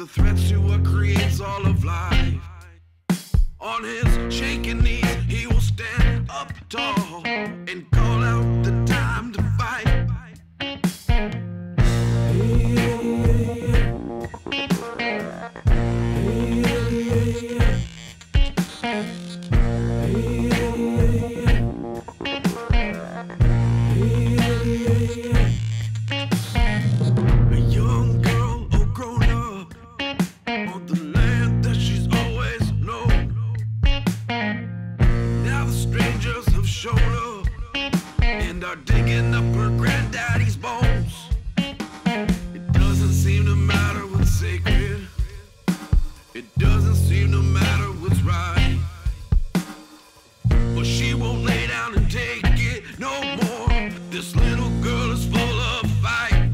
the threats to what creates all of life. On his shaking knees, he will stand up tall and call out the time to fight. A young girl, all grown up, on the land that she's always known. Now the strangers have shown up and are digging up her granddaddy's bones. It doesn't seem to matter what's sacred. It doesn't seem to matter what's right. But she won't lay down and take it no more. This little girl is full of fight.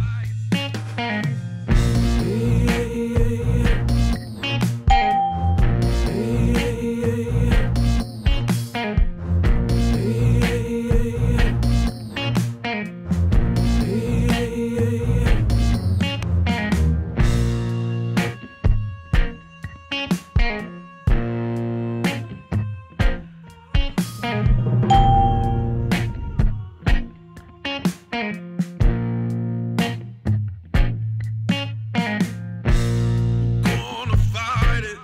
Gonna fight it.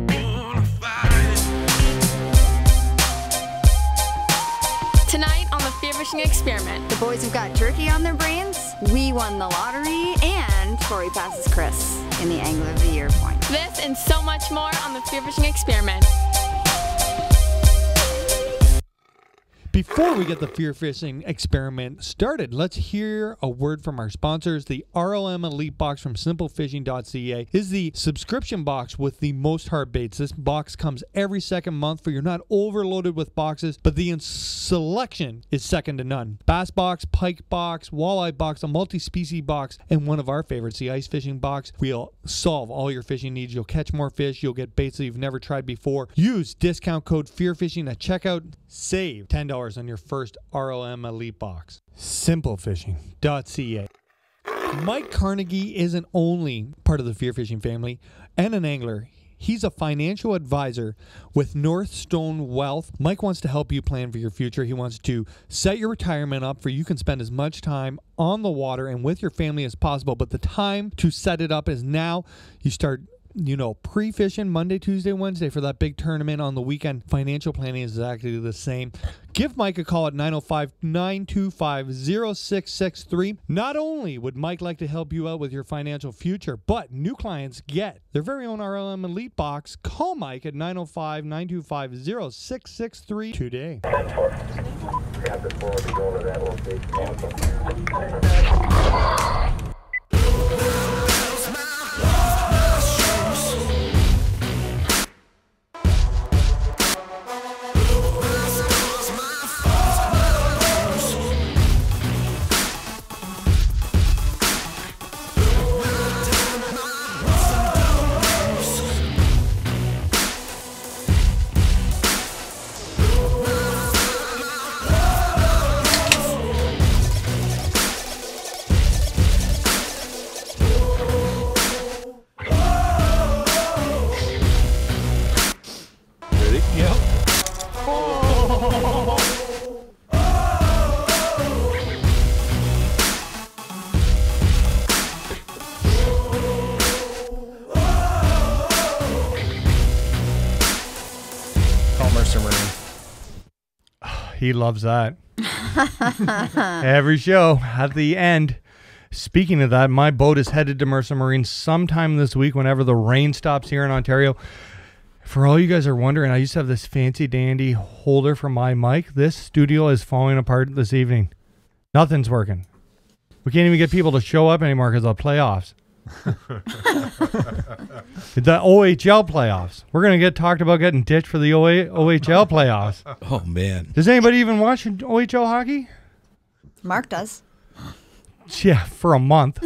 Gonna fight it. Tonight on the FearFishing Experiment. The boys have got turkey on their brains, we won the lottery, and Cory Passes Chris in the Angler of the Year point. This and so much more on the FearFishing Experiment. Before we get the FearFishing Experiment started, let's hear a word from our sponsors. The RLM Elite Box from simplefishing.ca is the subscription box with the most hard baits. This box comes every second month for you're not overloaded with boxes, but the selection is second to none. Bass box, pike box, walleye box, a multi-species box, and one of our favorites, the ice fishing box. We'll solve all your fishing needs. You'll catch more fish. You'll get baits that you've never tried before. Use discount code FearFishing at checkout. Save $10 on your first RLM Elite box. Simplefishing.ca. Mike Carnegie isn't only part of the FearFishing family and an angler. He's a financial advisor with Northstone Wealth. Mike wants to help you plan for your future. He wants to set your retirement up for you can spend as much time on the water and with your family as possible. But the time to set it up is now. You start pre-fishing Monday, Tuesday, Wednesday for that big tournament on the weekend. Financial planning is exactly the same. Give Mike a call at 905-925-0663. Not only would Mike like to help you out with your financial future, but new clients get their very own RLM Elite box. Call Mike at 905-925-0663 today. He loves that. Every show at the end. Speaking of that, my boat is headed to Mercer Marine sometime this week whenever the rain stops here in Ontario. For all you guys are wondering, I used to have this fancy dandy holder for my mic. This studio is falling apart this evening. Nothing's working. We can't even get people to show up anymore because of the playoffs. The OHL playoffs. We're going to get talked about getting ditched for the OHL playoffs. Oh, man. Does anybody even watch OHL hockey? Mark does. Yeah, for a month.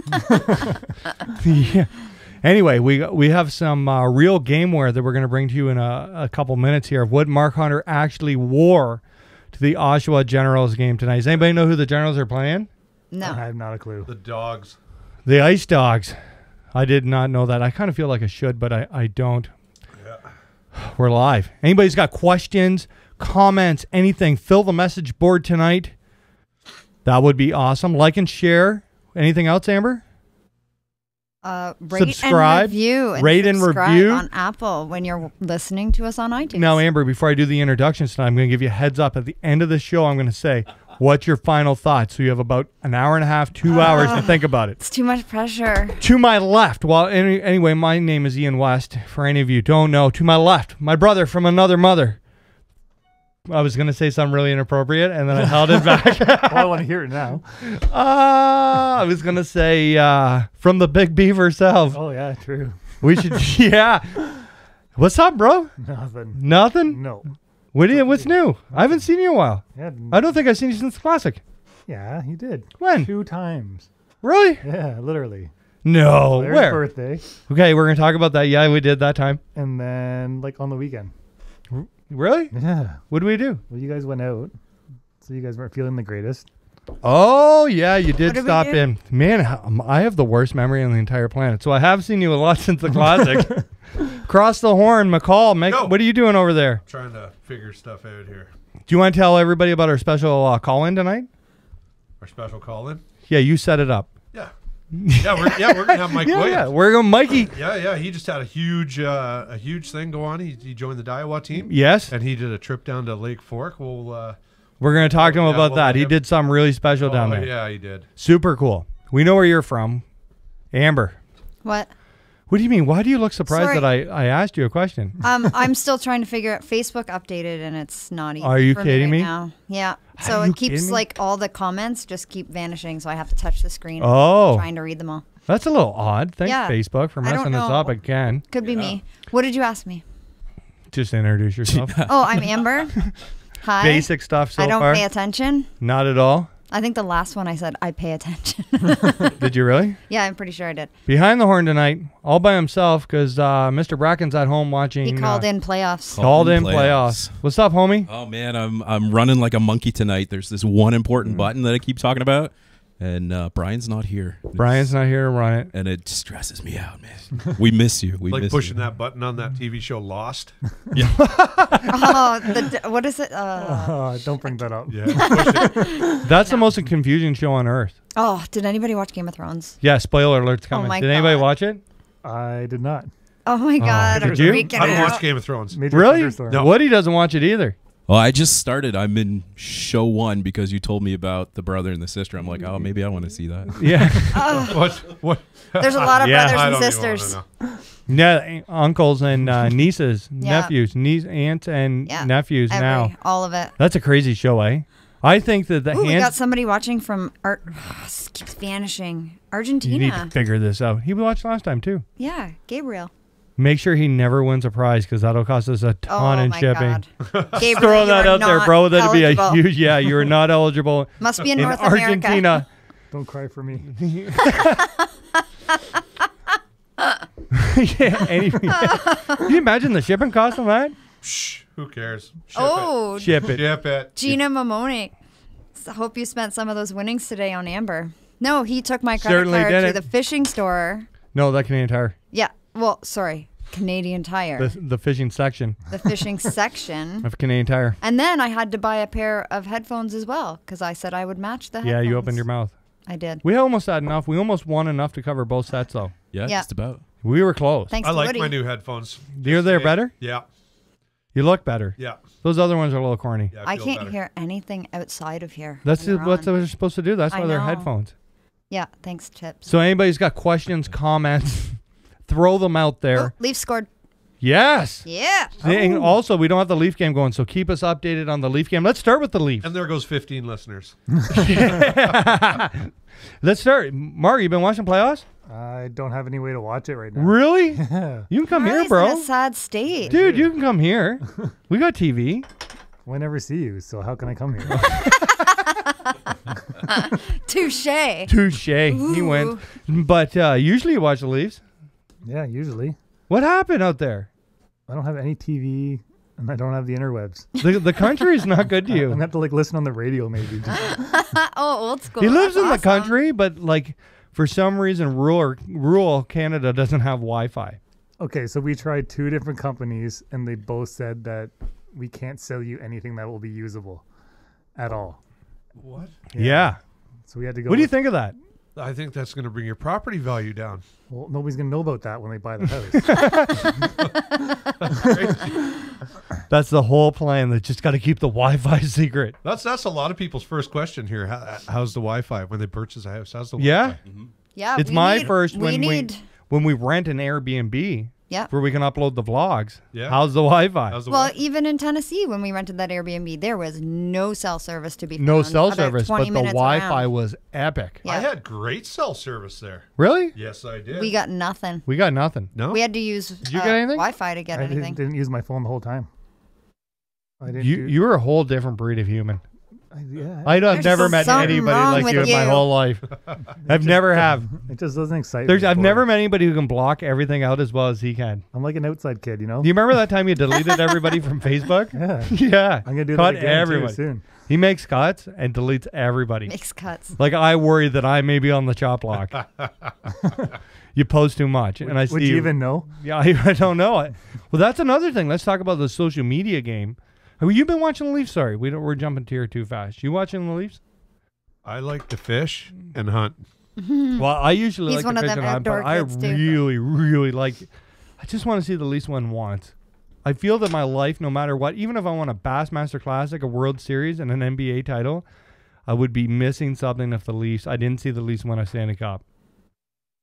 Yeah. Anyway, we have some real gameware that we're going to bring to you in a couple minutes here of what Mark Hunter actually wore to the Oshawa Generals game tonight. Does anybody know who the Generals are playing? No. I have not a clue. The Dogs. The Ice Dogs. I did not know that. I kind of feel like I should, but I don't. Yeah. We're live. Anybody's got questions, comments, anything, fill the message board tonight. That would be awesome. Like and share. Anything else, Amber? Rate subscribe, and review. Rate and review on Apple when you're listening to us on iTunes. Now, Amber, before I do the introductions tonight, I'm going to give you a heads up. At the end of the show, I'm going to say, what's your final thoughts? So you have about an hour and a half, 2 hours to think about it. It's too much pressure. To my left, well, anyway, my name is Ian West. For any of you who don't know, to my left, my brother from another mother. I was going to say something really inappropriate, and then I held it back. Well, I want to hear it now. I was going to say from the Big Beaver herself. Oh, yeah, true. We should, yeah. What's up, bro? Nothing. Nothing? No. What's new? I haven't seen you in a while. Yeah, I don't think I've seen you since the Classic. yeah, you did. When? 2 times. Really? Yeah, literally. No. Claire's Where? birthday, Okay, we're going to talk about that. Yeah, we did that time. and then, like, on the weekend. Really? Yeah. What did we do? Well, you guys went out, so you guys weren't feeling the greatest. Oh, yeah, you did What did we stop do? in. Man, I have the worst memory on the entire planet. So I have seen you a lot since the Classic. Cross the horn, McCall. Go. What are you doing over there? Trying to figure stuff out here. Do you want to tell everybody about our special call-in tonight? Our special call-in. Yeah, you set it up. Yeah, we're gonna have Mike Yeah, Williams. we're going Mikey. Yeah. He just had a huge thing go on. He joined the Daiwa team. Yes. And he did a trip down to Lake Fork. We're going to talk to him Yeah, about we'll that. let He him- did something really special down there. Yeah, he did. Super cool. We know where you're from. Amber. What? What do you mean? Why do you look surprised Sorry. that I asked you a question? I'm still trying to figure out Facebook updated, and it's not easy. Are you for kidding me? right now. Yeah. So Are you it keeps kidding me? like all the comments just keep vanishing, so I have to touch the screen. Oh. Trying to read them all. That's a little odd. Thanks, Yeah. Facebook, for I don't messing us know. up again. Could be me. What did you ask me? Just introduce yourself. Oh, I'm Amber. Hi. Basic stuff so I don't far. pay attention. Not at all. I think the last one I said I pay attention. Did you really? Yeah, I'm pretty sure I did. Behind the horn tonight, all by himself, because Mr. Bracken's at home watching. He called in playoffs. Called in playoffs. What's up, homie? Oh man, I'm running like a monkey tonight. There's this one important button that I keep talking about, and Brian's not here. Brian's not here to run it. And it stresses me out, man. We miss you. We Like miss pushing you. that button on that TV show Lost. Oh, what is it? Don't bring that up. Yeah, push it. That's the most confusing show on earth. Oh, did anybody watch Game of Thrones? Yeah, spoiler alert's coming. my Did anybody God. watch it? I did not. Oh my God, I'm did you? freaking I don't out. watch Game of Thrones. Major Really? thunderstorm. No. Woody doesn't watch it either. Well, I just started. I'm in show 1 because you told me about the brother and the sister. I'm like, oh, maybe I want to see that. Yeah. What? There's a lot of Yeah. brothers I and don't even sisters. wanna know. Yeah, uncles and nieces, Yeah. nephews, aunts and Yeah. nephews now. All of it. That's a crazy show, eh? I think that the Ooh, we got hands. somebody watching from this keeps vanishing. You need to Argentina. figure this out. He watched last time too. Yeah, Gabriel. Make sure he never wins a prize because that'll cost us a ton Oh in my shipping. God. Gabriel, Throw you that are out there, not bro. That'd be a eligible. huge. Yeah, you are not eligible Must be in in North America. Argentina. Don't cry for me. Yeah, can you imagine the shipping cost of that? Shh, who cares? Ship Oh, Ship it. it. Ship it. Gina Mamoni. So hope you spent some of those winnings today on Amber. No, he took my credit Certainly card did to it. the fishing store. No, that Canadian Tire. Yeah. Well, sorry. Canadian Tire. The fishing section The fishing section. of Canadian Tire. And then I had to buy a pair of headphones as well because I said I would match the headphones. Yeah, you opened your mouth. I did. We almost had enough. We almost won enough to cover both sets, though. Yeah, Yeah. just about. We were close. Thanks I to like Woody. my new headphones. They're better? Yeah, You look better. yeah. Those other ones are a little corny. Yeah, I feel can't better. hear anything outside of here. That's when what they're on. they're supposed to do. That's I why they're know. headphones. Yeah, thanks, Chips. So anybody's got questions, comments, throw them out Oh, there. Leafs scored. Yes. Yeah. And also, we don't have the Leaf game going, so keep us updated on the Leaf game. Let's start with the Leafs. And there goes 15 listeners. Let's start. Mark, you been watching playoffs? I don't have any way to watch it right now. Really? Yeah. You can come here, Marley's bro. in a sad state. Dude, you can come here. We got TV. Well, I never see you, so how can I come here? Touche. Touche. He went. But usually you watch the Leafs. Yeah, usually. What happened out there? I don't have any TV, and I don't have the interwebs. The country is not good to I'm you. gonna have to like listen on the radio maybe. Oh, old school. He lives That's in the awesome. country, but like For some reason, rural Canada doesn't have Wi-Fi. Okay, so we tried 2 different companies, and they both said that we can't sell you anything that will be usable at all. What? Yeah. So we had to go. What do you with- think of that? I think that's going to bring your property value down. Well, nobody's gonna know about that when they buy the house. That's the whole plan. They just got to keep the Wi-Fi secret. That's a lot of people's first question here. How's the Wi-Fi when they purchase a house? How's the Yeah. Wi-Fi? Yeah, It's we my need- first we need. when we rent an Airbnb Yeah. where we can upload the vlogs. Yeah. How's the Wi-Fi? How's the Well, Wi-Fi? even in Tennessee, when we rented that Airbnb, there was no cell service to be found. No cell about service, 20 but the minutes Wi-Fi around. was epic. Yeah. I had great cell service there. Really? Yes, I did. We got nothing. We got nothing. no. We had to use you get anything? Wi-Fi to get I anything. didn't use my phone the whole time. I didn't. You were a whole different breed of human. Yeah. I've There's never met something anybody wrong like with you in my you. whole life. I've never have. It just doesn't excite There's me. I've for never it. met anybody who can block everything out as well as he can. I'm like an outside kid, you know. Do you remember that time you deleted everybody from Facebook? Yeah. Yeah. I'm gonna do Cut that again everybody. too soon. He makes cuts and deletes everybody. Makes cuts. Like I worry that I may be on the chop block. You post too much, and I see Would you even know? Yeah, I don't know. Well, that's another thing. Let's talk about the social media game. Have you been watching the Leafs? Sorry, we're jumping to here too fast. You watching the Leafs? I like to fish and hunt. Well, I usually He's like one to of fish them and hunt, but outdoor I kids, too. really like. I just want to see the Leafs win once. I feel that my life, no matter what, even if I won a Bassmaster Classic, a World Series, and an NBA title, I would be missing something if I didn't see the Leafs win a Stanley Cup.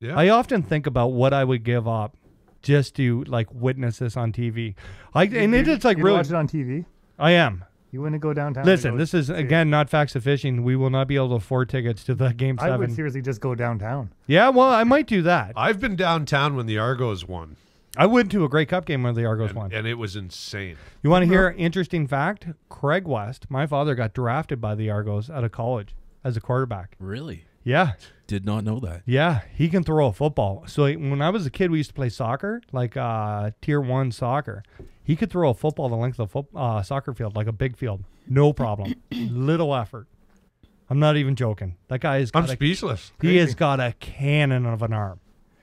Yeah. I often think about what I would give up just to like witness this on TV. It's like You'd really. watch it on TV. I am. You wouldn't go downtown. Listen, and go this is see it. again not facts of fishing. We will not be able to afford tickets to the Game I would 7. seriously just go downtown. Yeah, well, I might do that. I've been downtown when the Argos won, I went to a Grey Cup game where the Argos won. and it was insane. You want to hear an interesting fact? Craig West, my father, got drafted by the Argos out of college as a quarterback. Really? Yeah, Did not know that. yeah, he can throw a football. So when I was a kid, we used to play soccer, like Tier 1 soccer. He could throw a football the length of a soccer field, like a big field. No problem. Little effort. I'm not even joking. That guy is. I'm speechless. He has got a cannon of an arm.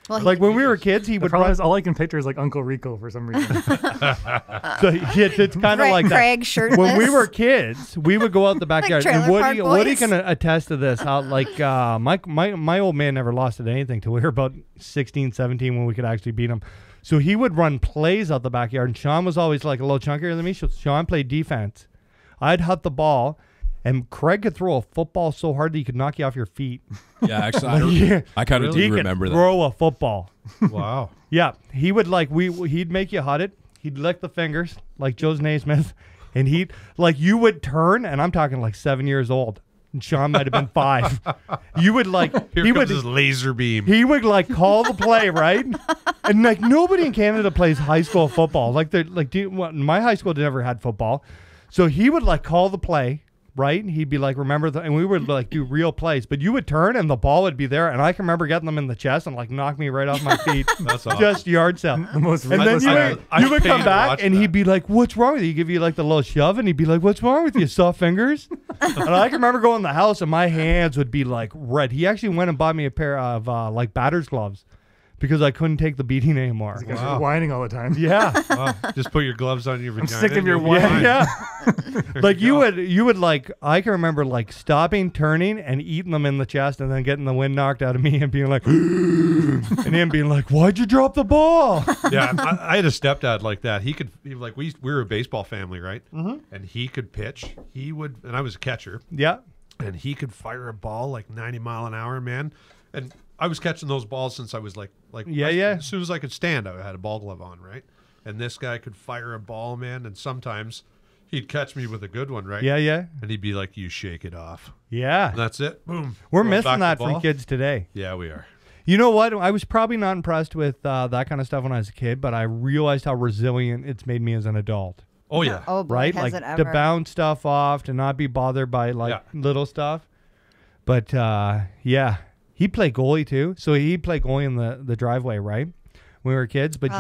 Well, Like when we were kids, he The would problem run. is all I can picture is like Uncle Rico for some reason. So it's kind of like that. Craig shirtless. When we were kids, we would go out the backyard. and Trailer Park Woody Boys. can attest to this. How like my old man never lost at anything till we were about 16, 17 when we could actually beat him. So he would run plays out the backyard, and Sean was always like a little chunkier than me. So Sean played defense. I'd hut the ball, and Craig could throw a football so hard that he could knock you off your feet. Yeah, actually, Yeah. I kind of He do could remember that. throw a football. Wow. Yeah, he would like he'd make you hut it. He'd lick the fingers like Joe Naismith, and he'd like you would turn, and I'm talking like 7 years old. And Sean might have been 5. You would like Here he comes would his laser beam. he would like call the play right, and like nobody in Canada plays high school football. Like they're like my high school never had football, so he would like call the play. Right? And he'd be like, remember, and we would like do real plays, but you would turn and the ball would be there. And I can remember getting them in the chest and like knock me right off my feet. That's awesome. Just yard sale. The most And then ruthless you guy. would, I you would paid come to back watch and that. he'd be like, what's wrong with you? He'd give you like the little shove and he'd be like, what's wrong with you? Soft fingers? And I can remember going in the house and my hands would be like red. He actually went and bought me a pair of like batter's gloves because I couldn't take the beating anymore. Because Wow. you're whining all the time. Yeah. Wow. Just put your gloves on your vagina. sick of and your you'll be whine. fine. Yeah. Like you you would like I can remember like stopping, turning, and eating them in the chest, and then getting the wind knocked out of me and being like, and him being like, "Why'd you drop the ball?" Yeah, I had a stepdad like that. He like we were a baseball family, right? Mm-hmm. And he could pitch. He would, and I was a catcher, Yeah. and he could fire a ball like 90 mile an hour, man. And I was catching those balls since I was like Yeah. As soon as I could stand, I had a ball glove on, right? And this guy could fire a ball, man. And sometimes he'd catch me with a good one, right? Yeah. And he'd be like, "You shake it off." Yeah. And that's it. Boom. We're Throw missing back the that from ball. kids today. Yeah, we are. You know what? I was probably not impressed with that kind of stuff when I was a kid, but I realized how resilient it's made me as an adult. Oh yeah. Oh boy, Right? has Like it ever. to bounce stuff off, to not be bothered by like little stuff. But yeah, he played goalie too. So he played goalie in the driveway, right? When we were kids, but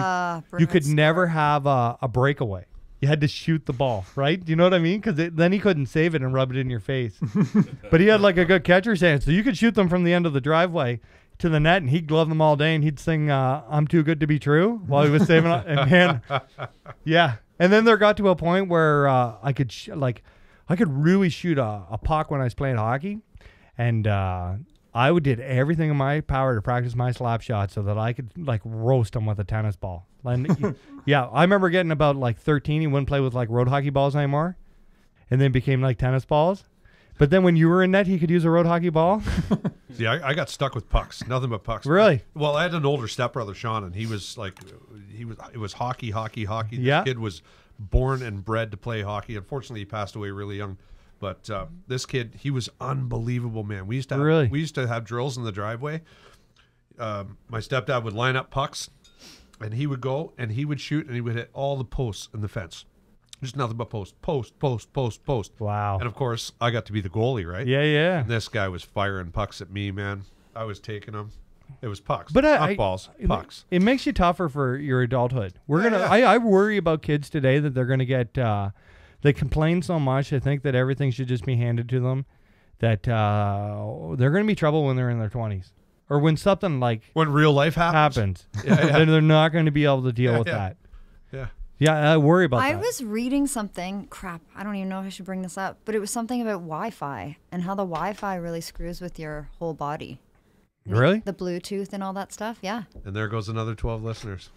you could never have a breakaway. You had to shoot the ball, right? Do you know what I mean? Because then he couldn't save it and rub it in your face. But he had like a good catcher's hand, so you could shoot them from the end of the driveway. to the net, and he'd glove them all day, and he'd sing "I'm Too Good to Be True" while he was saving. And man, yeah. And then there got to a point where I could really shoot a puck when I was playing hockey, and I did everything in my power to practice my slap shot so that I could like roast him with a tennis ball. And yeah, I remember getting about like 13. He wouldn't play with like road hockey balls anymore, and then became like tennis balls. But then when you were in net, he could use a road hockey ball. See, I got stuck with pucks, nothing but pucks. Really? Well, I had an older stepbrother, Sean, and he was like, it was hockey. Yeah. This kid was born and bred to play hockey. Unfortunately, he passed away really young. But this kid, he was unbelievable, man. We used to have drills in the driveway. My stepdad would line up pucks, and he would go and he would shoot, and he would hit all the posts in the fence. Just nothing but post. Wow. And of course, I got to be the goalie, right? Yeah. And this guy was firing pucks at me, man. I was taking them. It was pucks. But not balls, pucks. It makes you tougher for your adulthood. Yeah. I worry about kids today that they're gonna get. They complain so much. They think that everything should just be handed to them. That they're gonna be trouble when they're in their 20s, or when something like when real life happens. Then they're not going to be able to deal with that. Yeah, I worry about that. I was reading something. Crap, I don't even know if I should bring this up, but it was something about Wi-Fi and how the Wi-Fi really screws with your whole body. Really? The Bluetooth and all that stuff. Yeah. And there goes another 12 listeners.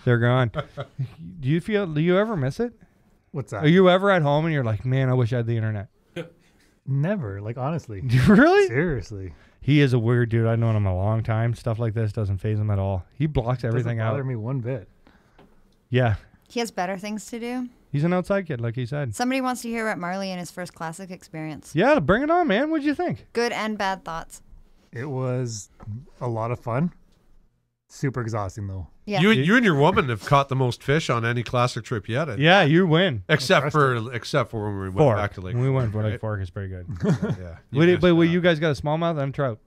They're gone. Do you ever miss it? What's that? Are you ever at home and you're like, man, I wish I had the internet? Never. Like, honestly. Really? Seriously. He is a weird dude. I've known him a long time. Stuff like this doesn't faze him at all. He blocks everything Doesn't out. bother me one bit. Yeah. He has better things to do. He's an outside kid, like he said. Somebody wants to hear about Marley and his first classic experience. Yeah, bring it on, man. What'd you think? Good and bad thoughts. It was a lot of fun. Super exhausting, though. Yeah. You and your woman have caught the most fish on any classic trip yet. Yeah, you win. Except for when we went back to Lake We went Fork, for right? Lake Fork. Is pretty good. Yeah. You guys got a smallmouth and a trout.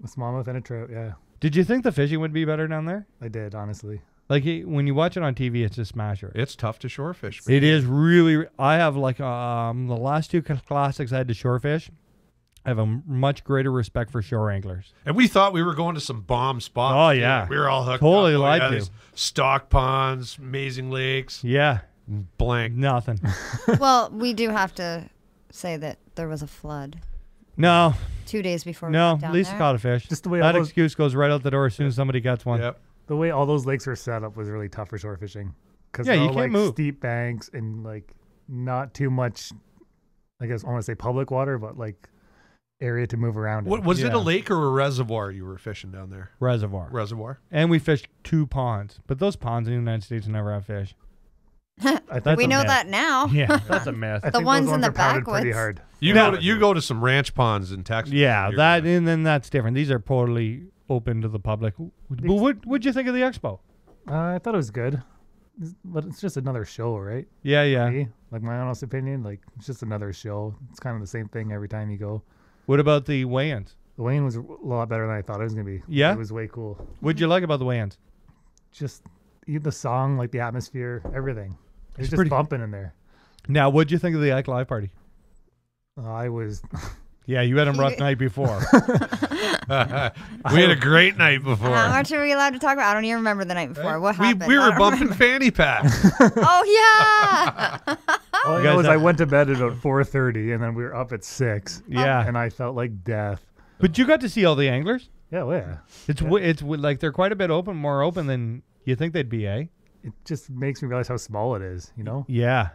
A smallmouth and a trout, yeah. Did you think the fishing would be better down there? I did, honestly. Like when you watch it on TV, it's a smasher. It's tough to shore fish. It is really. I have like the last two classics I had to shore fish. I have a much greater respect for shore anglers. And we thought we were going to some bomb spots. Oh, yeah. We were all hooked Totally up. lied to. These stock ponds, amazing lakes. Yeah. Blank. Nothing. Well, we do have to say that there was a flood No. 2 days before we No. went down Lisa there. caught a fish. Just the way that all those- excuse goes right out the door as soon as somebody gets one. Yep. The way all those lakes were set up was really tough for shore fishing. Because Yeah, you all, can't like, move. steep banks and like not too much, I guess I want to say public water, but like area to move around in. What, was it Yeah. a lake or a reservoir you were fishing down there? Reservoir. Reservoir. And we fished 2 ponds. But those ponds in the United States never have fish. I That's We a know myth. that now. Yeah, that's a myth. I The think ones those in the are pounded pretty backwoods. hard. You go to some ranch ponds in Texas. Yeah, You're that gonna- and then that's different. These are totally open to the public. But what'd you think of the expo? I thought it was good, but it's just another show, right? Yeah. Me, like my honest opinion, like it's just another show. It's kind of the same thing every time you go. What about the weigh-ins? The weigh-in was a lot better than I thought it was gonna be. Yeah? It was way cool. What'd you like about the weigh-ins? Just the song, like the atmosphere, everything. It's just pretty- bumping in there. Now, what'd you think of the Ike Live party? I was Yeah, you had a rough night before. We had a great night before. How much are we allowed to talk about? I don't even remember the night before. What we happened? we I were don't bumping remember. fanny packs. Oh, yeah. all I You know guys is have- I went to bed at about 4:30, and then we were up at 6, Yeah. and I felt like death. But you got to see all the anglers? Yeah, well, yeah. It's like they're quite a bit more open than you think they'd be, eh? It just makes me realize how small it is. You know, Yeah.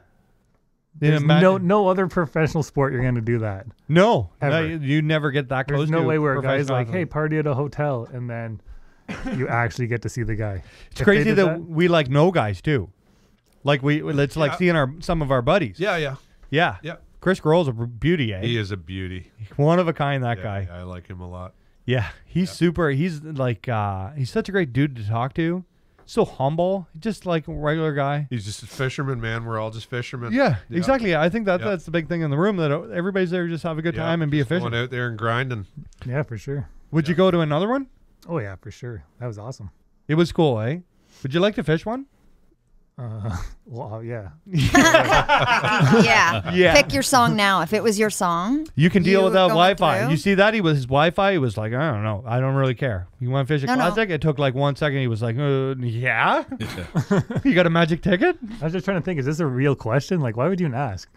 there's no other professional sport you're going to do that. No, Ever. you never get that close. There's no to way where a guy's professional like, "Hey, athlete. party at a hotel," and then you actually get to see the guy. It's If crazy they that, did we like know guys too. Like it's like seeing some of our buddies. Yeah. Yeah. Chris Grohl's a beauty, eh? He is a beauty. One of a kind, that Yeah, guy. I like him a lot. Yeah, he's super. He's like he's such a great dude to talk to. So humble, just like a regular guy. He's just a fisherman, man. We're all just fishermen. Yeah, exactly. I think Yeah. that's the big thing in the room, that everybody's there to just have a good time and be just efficient. going out there and grinding. Yeah, for sure. Would you go to another one? Oh yeah, for sure. That was awesome. It was cool, eh? Would you like to fish one? Well, yeah. Yeah. Yeah. Pick your song now. If it was your song, You can deal you without going Wi-Fi. through? You see that? He was his Wi-Fi. He was like, I don't know. I don't really care. You want to fish a No, no. classic? It took like 1 second. He was like, yeah? You got a magic ticket? I was just trying to think, is this a real question? Like, why would you even ask?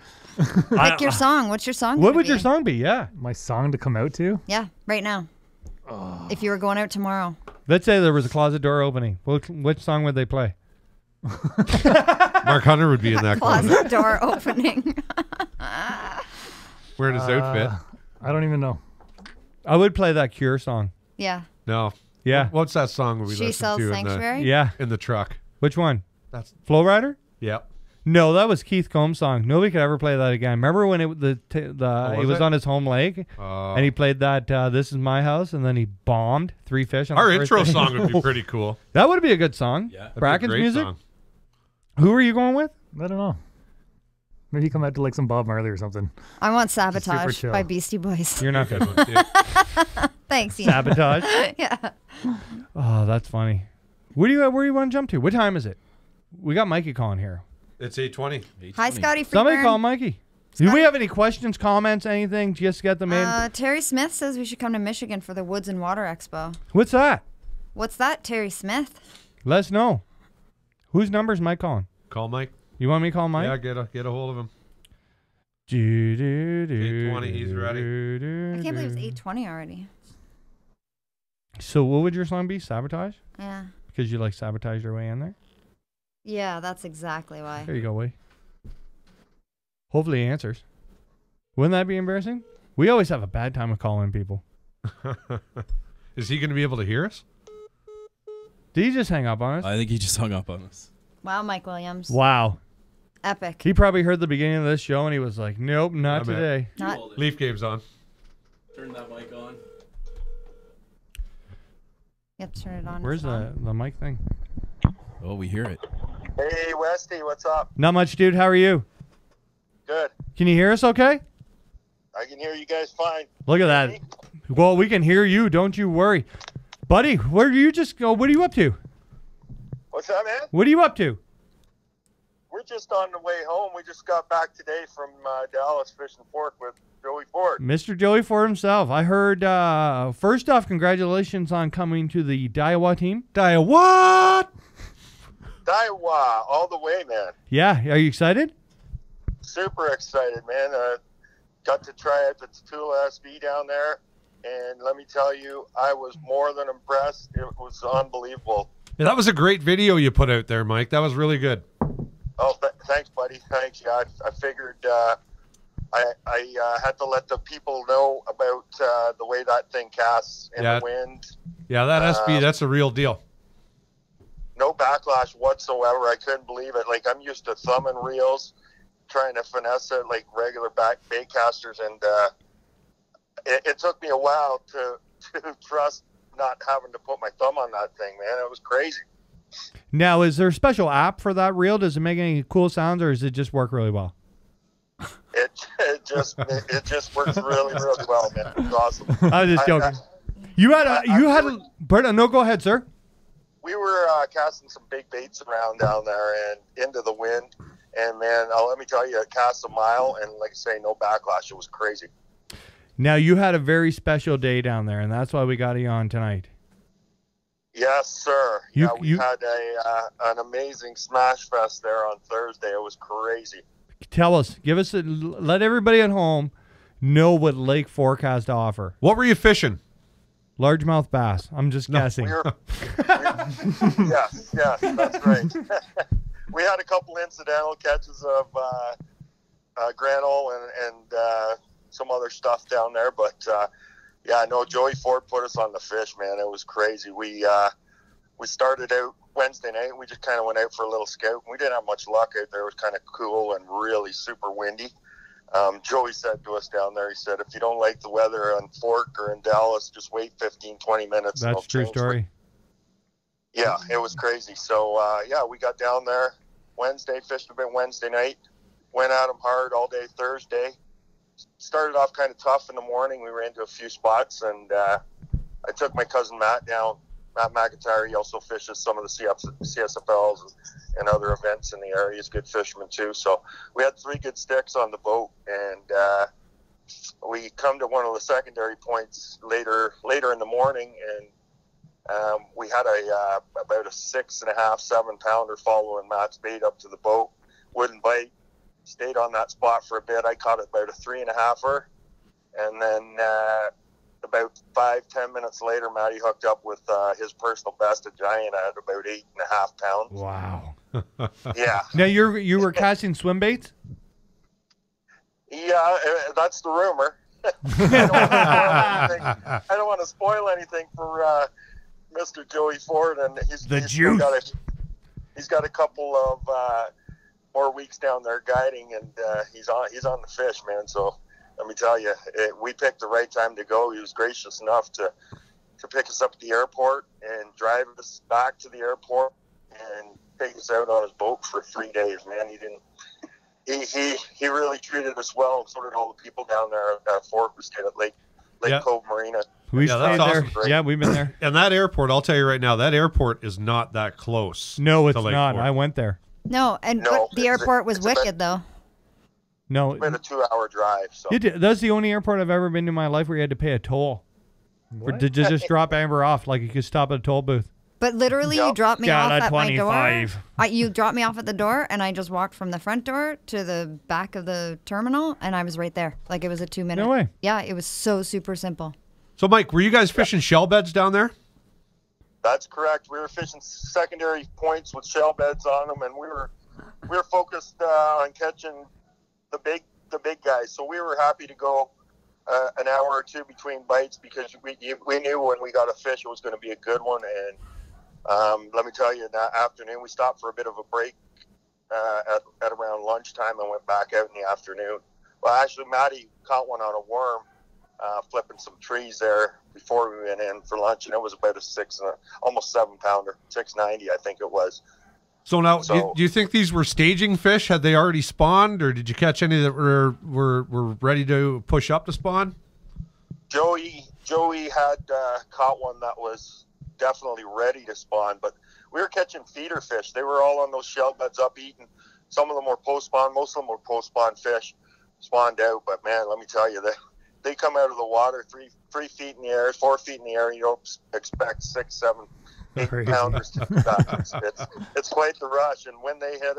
pick your song. What's your song? What gonna would your be? song be? Yeah. My song to come out to? Yeah, right now. If you were going out tomorrow. Let's say there was a closet door opening. Which song would they play? Mark Hunter would be in that closet Closet door opening. wearing his outfit. I don't even know. I would play that Cure song. Yeah. No. Yeah. What's that song we She listened sells to Sanctuary. Yeah. in the truck? Which one? That's Flow Rider? Yep. No, that was Keith Combs' song. Nobody could ever play that again. Remember when he was it? on his home lake and he played that "This Is My House" and then he bombed 3 fish. On Our the first intro day? song would be pretty cool. That would be a good song. Yeah. That'd be a Bracken's great music. song. Who are you going with? I don't know. Maybe come out to like some Bob Marley or something. I want super Sabotage chill. by Beastie Boys. You're not good. Yeah. Thanks, Ian. Sabotage. Yeah. Oh, that's funny. Where do you want to jump to? What time is it? We got Mikey calling here. It's 8:20. Hi, Scotty Somebody Freeburn. call Mikey. Do we have any questions, comments, anything? Just get them in. Terry Smith says we should come to Michigan for the Woods and Water Expo. What's that? What's that, Terry Smith? Let us know. Whose number is Mike calling? Call Mike. You want me to call Mike? Yeah, get a hold of him. 8:20. he's ready. I can't believe it's 8:20 already. So what would your song be? Sabotage? Yeah. Because you like sabotage your way in there? Yeah, that's exactly why. There you go, Way. Hopefully he answers. Wouldn't that be embarrassing? We always have a bad time of calling people. Is he going to be able to hear us? Did he just hang up on us? I think he just hung up on us. Wow, Mike Williams. Wow. Epic. He probably heard the beginning of this show and he was like, nope, not I bet. today. Not Leaf game's on. Turn that mic on. Yep, turn it on. Where's It's on. the mic thing? Oh, we hear it. Hey, Westy, what's up? Not much, dude. How are you? Good. Can you hear us okay? I can hear you guys fine. Look at that. Well, we can hear you. Don't you worry. Buddy, where do you just go? What are you up to? What's that, man? What are you up to? We're just on the way home. We just got back today from Dallas fishing fork with Joey Ford. Mr. Joey Ford himself. I heard, first off, congratulations on coming to the Daiwa team. What? Daiwa, all the way, man. Yeah. Are you excited? Super excited, man. Got to try out the Tatula SV down there, and let me tell you, I was more than impressed. It was unbelievable. Yeah, that was a great video you put out there, Mike. That was really good. Oh, thanks, buddy. Thanks. Yeah, I figured I had to let the people know about the way that thing casts in Yeah. the wind. Yeah, that SB, that's a real deal. No backlash whatsoever. I couldn't believe it. Like, I'm used to thumbing reels, trying to finesse it like regular bait casters, and it took me a while to trust not having to put my thumb on that thing, man. It was crazy. Now, is there a special app for that reel? Does it make any cool sounds, or does it just work really well? It just works really, really well, man. It was awesome. I was just joking. No, go ahead, sir. We were casting some big baits around down there and into the wind, and man, let me tell you, it cast a mile, and like I say, no backlash. It was crazy. Now, you had a very special day down there, and that's why we got you on tonight. Yes, sir. We had an amazing smash fest there on Thursday. It was crazy. Tell us, let everybody at home know what Lake Fork has to offer. What were you fishing? Largemouth bass. I'm just guessing. Yes, that's right. We had a couple incidental catches of granule and some other stuff down there, but Joey Ford put us on the fish, man. It was crazy. We started out Wednesday night. We just kind of went out for a little scout. We didn't have much luck out there. It was kind of cool and really super windy. Joey said to us down there, he said, if you don't like the weather on Fork or in Dallas, just wait 15, 20 minutes. That's a true story. Yeah, it was crazy. So, we got down there Wednesday, fished a bit Wednesday night, went at them hard all day Thursday. Started off kind of tough in the morning. We ran into a few spots, and I took my cousin Matt down Matt McIntyre, he also fishes some of the CSFLs and other events in the area. He's a good fisherman too. So we had 3 good sticks on the boat, and we come to one of the secondary points later in the morning, and we had about a 6.5, 7 pounder following Matt's bait up to the boat. Wouldn't bite. Stayed on that spot for a bit. I caught it about a 3.5er, and then about 5-10 minutes later, Matty hooked up with his personal best, a giant, at about 8.5 pounds. Wow. Yeah. Now you were casting swim baits? Yeah, that's the rumor. I don't want to spoil anything for Mr. Joey Ford, and he's got a couple of more weeks down there guiding, and he's on the fish, man. So let me tell you, we picked the right time to go. He was gracious enough to pick us up at the airport and drive us back to the airport and take us out on his boat for 3 days, man. He really treated us well, and so did all the people down there at Fort. We stayed at Lake Cove Marina. We stayed there. Awesome. Yeah, we've been there. And that airport, I'll tell you right now, that airport is not that close. No, it's to Lake not. Fort. I went there. No, but the airport was wicked, though. No. It's been a 2-hour drive. So. That's the only airport I've ever been to in my life where you had to pay a toll. To just drop Amber off. Like you could stop at a toll booth. But literally, you dropped me off at my door. 25. You dropped me off at the door, and I just walked from the front door to the back of the terminal, and I was right there. Like it was a 2-minute. No way. Yeah, it was so super simple. So, Mike, were you guys fishing shell beds down there? That's correct. We were fishing secondary points with shell beds on them, and we were focused on catching the big guys. So we were happy to go an hour or 2 between bites, because we knew when we got a fish it was going to be a good one. And let me tell you, in that afternoon we stopped for a bit of a break at around lunchtime and went back out in the afternoon. Well, actually, Matty caught one on a worm, flipping some trees there before we went in for lunch, and it was about a almost 7 pounder, 690, I think it was. So now, do you think these were staging fish? Had they already spawned, or did you catch any that were ready to push up to spawn? Joey had caught one that was definitely ready to spawn, but we were catching feeder fish. They were all on those shell beds up eating. Some of them were post-spawn. Most of them were post-spawn fish, spawned out. But, man, let me tell you, they come out of the water 3 feet in the air, 4 feet in the air. You don't expect 6, 7, 8 pounders to do that. It's quite the rush. And when they hit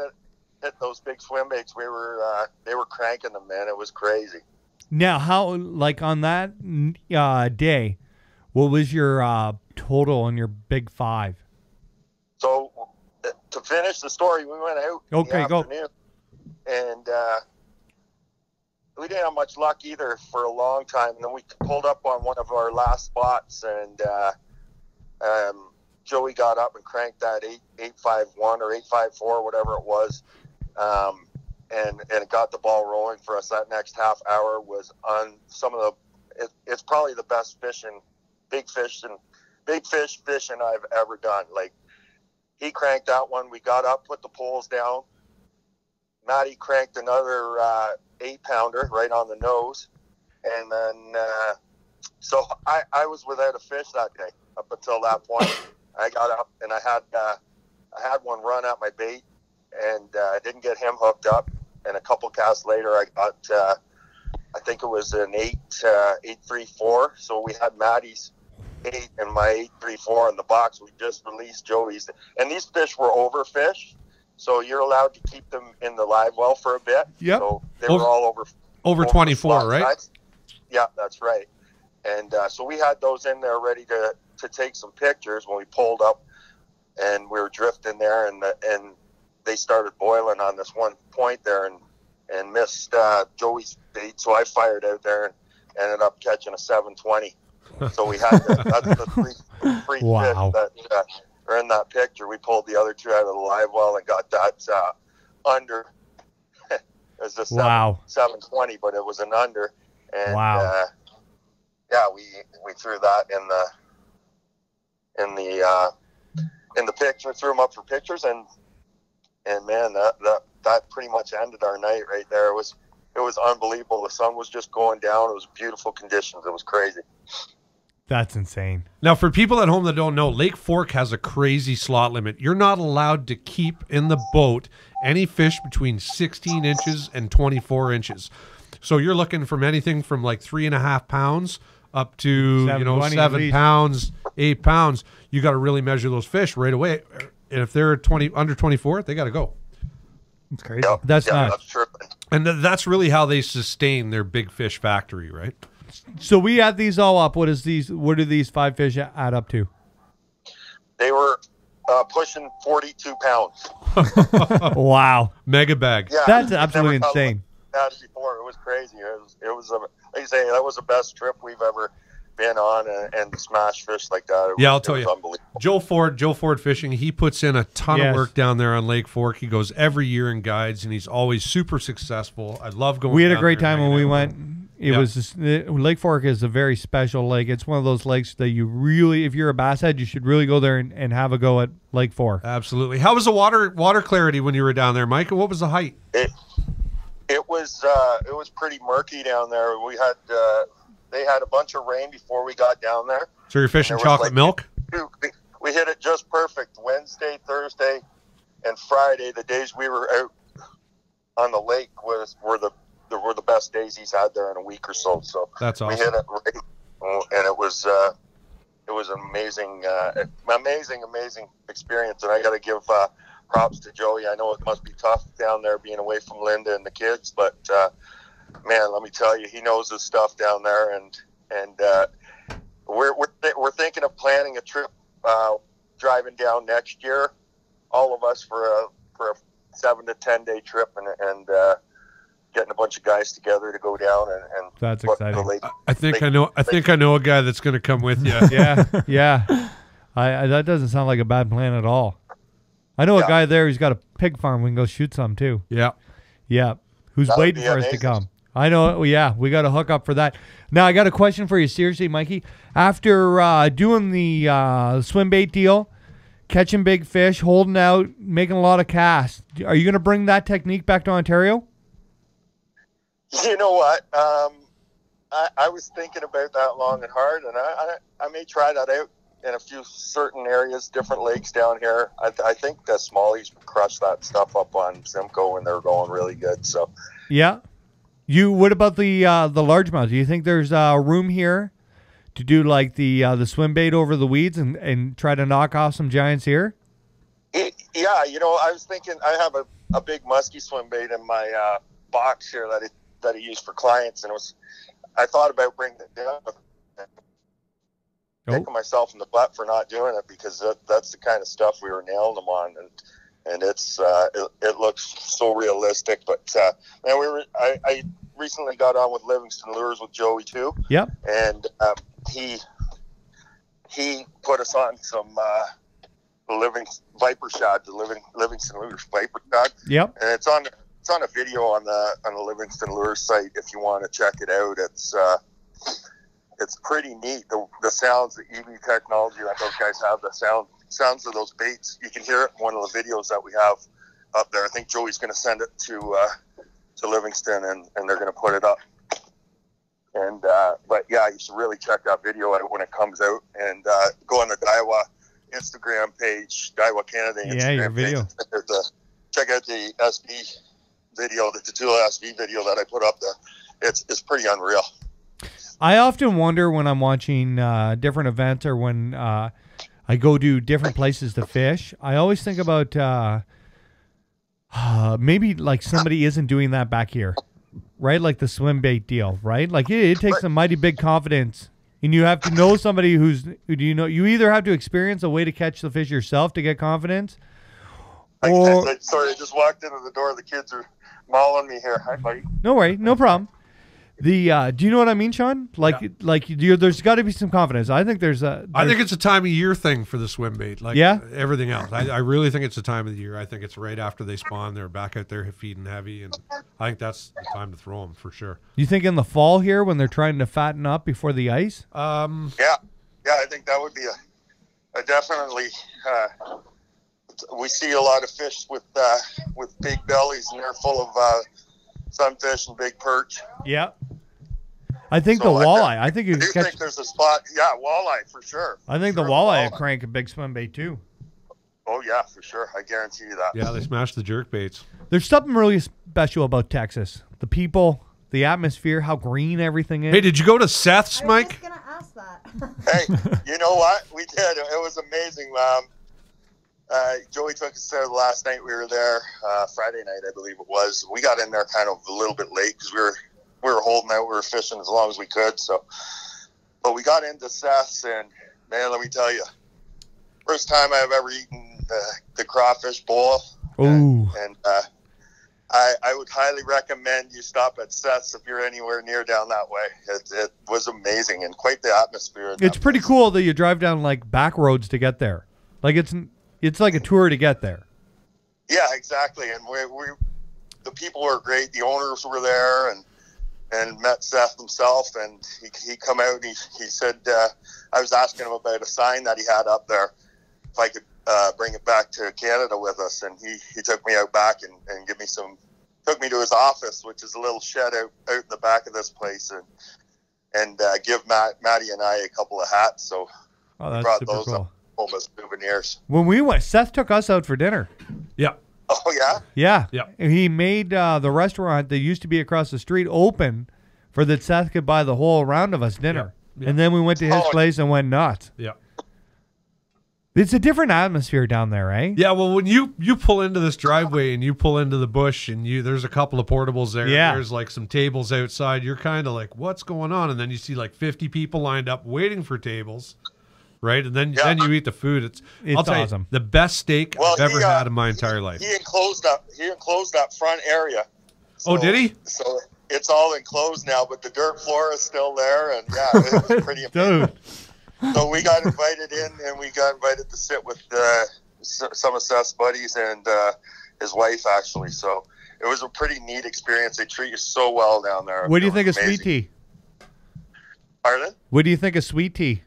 those big swim baits, they were cranking them, man. It was crazy. Now, how, like, on that day, what was your total on your big 5? So, to finish the story, we went out in the afternoon, and we didn't have much luck either for a long time. And then we pulled up on one of our last spots, and Joey got up and cranked that 851 or 854, whatever it was, and it got the ball rolling for us. That next half hour was on some of the. It's probably the best fishing, big fish fishing I've ever done. Like, he cranked that one. We got up, put the poles down. Matty cranked another 8 pounder right on the nose, and then so I was without a fish that day up until that point. I got up and I had one run at my bait, and I didn't get him hooked up. And a couple casts later, I got I think it was an 834. So we had Matty's 8 and my 834 in the box. We just released Joey's, and these fish were overfished, so you're allowed to keep them in the live well for a bit. Yep. So they were all over 24, right? Size. Yeah, that's right. And so we had those in there ready to take some pictures when we pulled up, and we were drifting there, and they started boiling on this one point there, and missed Joey's bait. So I fired out there and ended up catching a 720. So we had that's the three wow. fish that are in that picture. We pulled the other 2 out of the live well and got that under. It was a 720, but it was an under. And yeah, we threw that in the picture, threw them up for pictures, and man, that pretty much ended our night right there. It was unbelievable. The sun was just going down. It was beautiful conditions. It was crazy. That's insane. Now, for people at home that don't know, Lake Fork has a crazy slot limit. You're not allowed to keep in the boat any fish between 16 inches and 24 inches. So you're looking from anything from like 3.5 pounds up to 7 pounds, 8 pounds. You got to really measure those fish right away. And if they're under 24, they got to go. It's crazy. Yep. That's nuts. That's true. And that's really how they sustain their big fish factory, right? So we add these all up. What do these 5 fish add up to? They were pushing 42 pounds. Wow. Mega bag. Yeah, That's absolutely insane. That before, it was crazy. It was like you say, that was the best trip we've ever been on, and to smash fish like that. I'll tell you. Unbelievable. Joe Ford Fishing, he puts in a ton of work down there on Lake Fork. He goes every year and guides, and he's always super successful. I love going. We had a down great there time when we went. It Yeah. was just, Lake Fork is a very special lake. It's one of those lakes that you really, if you're a bass head, you should really go there and have a go at Lake Fork. Absolutely. How was the water clarity when you were down there, Mike? And what was the height? It was pretty murky down there. We had they had a bunch of rain before we got down there. So you're fishing There was chocolate milk? We hit it just perfect. Wednesday, Thursday, and Friday, the days we were out on the lake were the best days he's had there in a week or so. So That's awesome. we hit it right, and it was an amazing experience. And I got to give props to Joey. I know it must be tough down there being away from Linda and the kids, but man, let me tell you, he knows his stuff down there, and we're thinking of planning a trip, driving down next year, all of us for a 7 to 10 day trip, and getting a bunch of guys together to go down and That's look exciting. the lake. I think I know a guy that's going to come with you. Yeah. I that doesn't sound like a bad plan at all. I know a guy there who's got a pig farm. We can go shoot some too. Yeah. Yeah. Who's That would waiting be for us to amazing. come. I know. Yeah, we got to hook up for that. Now, I got a question for you, seriously, Mikey. After doing the swim bait deal, catching big fish, holding out, making a lot of casts, are you going to bring that technique back to Ontario? You know what? I was thinking about that long and hard, and I may try that out in a few certain areas, different lakes down here. I think the smallies crushed that stuff up on Simcoe when they were going really good. So Yeah. What about the largemouth? Do you think there's room here to do like the swim bait over the weeds and try to knock off some giants here? Yeah, I was thinking I have a big musky swim bait in my box here that I use for clients, and I thought about bringing it down. Kicking myself in the butt for not doing it, because that's the kind of stuff we were nailing them on, and it's it looks so realistic. But man, I recently got on with Livingston Lures with Joey too. Yep. And he put us on some Viper shot, the Livingston Lures Viper shot. Yep. And it's on a video on the Livingston Lures site if you want to check it out. It's pretty neat, the sounds, the EV technology that those guys have, the sounds of those baits. You can hear it in one of the videos that we have up there. I think Joey's going to send it to Livingston, and they're going to put it up. And but yeah, you should really check that video out when it comes out, and go on the Daiwa Instagram page, Daiwa Canada Instagram Yeah, your video. page. Check out the SV video, the Tatula SV video that I put up there. It's pretty unreal. I often wonder when I'm watching different events or when I go to different places to fish. I always think about maybe like somebody isn't doing that back here, right? Like the swim bait deal, right? Like it takes a mighty big confidence, and you have to know somebody who do you know? You either have to experience a way to catch the fish yourself to get confidence, or Sorry, I just walked into the door. The kids are mauling me here. Hi, buddy. no worry, no problem. Do you know what I mean, Sean? There's got to be some confidence. I think I think it's a time of year thing for the swim bait, like Yeah? everything else. I really think it's the time of the year. I think it's right after they spawn. They're back out there feeding heavy, and I think that's the time to throw them for sure. You think in the fall here when they're trying to fatten up before the ice? Yeah, I think that would be a definitely. We see a lot of fish with big bellies, and they're full of sunfish and big perch. Yeah. I think So the walleye. I think you I do catch. think there's a spot. Yeah, walleye for sure. I think the Sure, walleye will crank a big swim bait too. Oh yeah, for sure. I guarantee you that. Yeah, they smash the jerk baits. There's something really special about Texas. The people, the atmosphere, how green everything is. Hey, did you go to Seth's, Mike? gonna ask that. Hey, you know what? We did. It was amazing. Joey took us there the last night we were there, Friday night, I believe it was. We got in there kind of a little bit late because we were holding out. We were fishing as long as we could. So, but we got into Seth's, and man, let me tell you, first time I've ever eaten the crawfish bowl. Ooh. And I would highly recommend you stop at Seth's if you're anywhere near down that way. It was amazing and quite the atmosphere. It's pretty cool that you drive down like back roads to get there. Like it's like a tour to get there. Yeah, exactly. And the people were great. The owners were there and met Seth himself. And he come out and he said, I was asking him about a sign that he had up there, if I could bring it back to Canada with us. And he took me out back and took me to his office, which is a little shed out in the back of this place, and give Maddie and I a couple of hats. So Oh, we brought that's super those cool. up home as souvenirs. When we went, Seth took us out for dinner. Yeah. Oh, yeah? Yeah. Yeah. He made the restaurant that used to be across the street open for that Seth could buy the whole round of us dinner. Yeah. Yeah. And then we went to his place and went nuts. Yeah. It's a different atmosphere down there, right? Yeah, well, when you pull into this driveway and you pull into the bush and there's a couple of portables there. Yeah. There's like some tables outside. You're kind of like, what's going on? And then you see like 50 people lined up waiting for tables, right? And then you eat the food. It's I'll tell awesome. you, the best steak I've ever had in my entire life. He enclosed that front area. Oh, did he? So it's all enclosed now, but the dirt floor is still there, and yeah, it was pretty amazing. Dude. So we got invited in, and we got invited to sit with some of Seth's buddies and his wife, actually. So it was a pretty neat experience. They treat you so well down there. What do you think of sweet tea? Pardon? What do you think of sweet tea?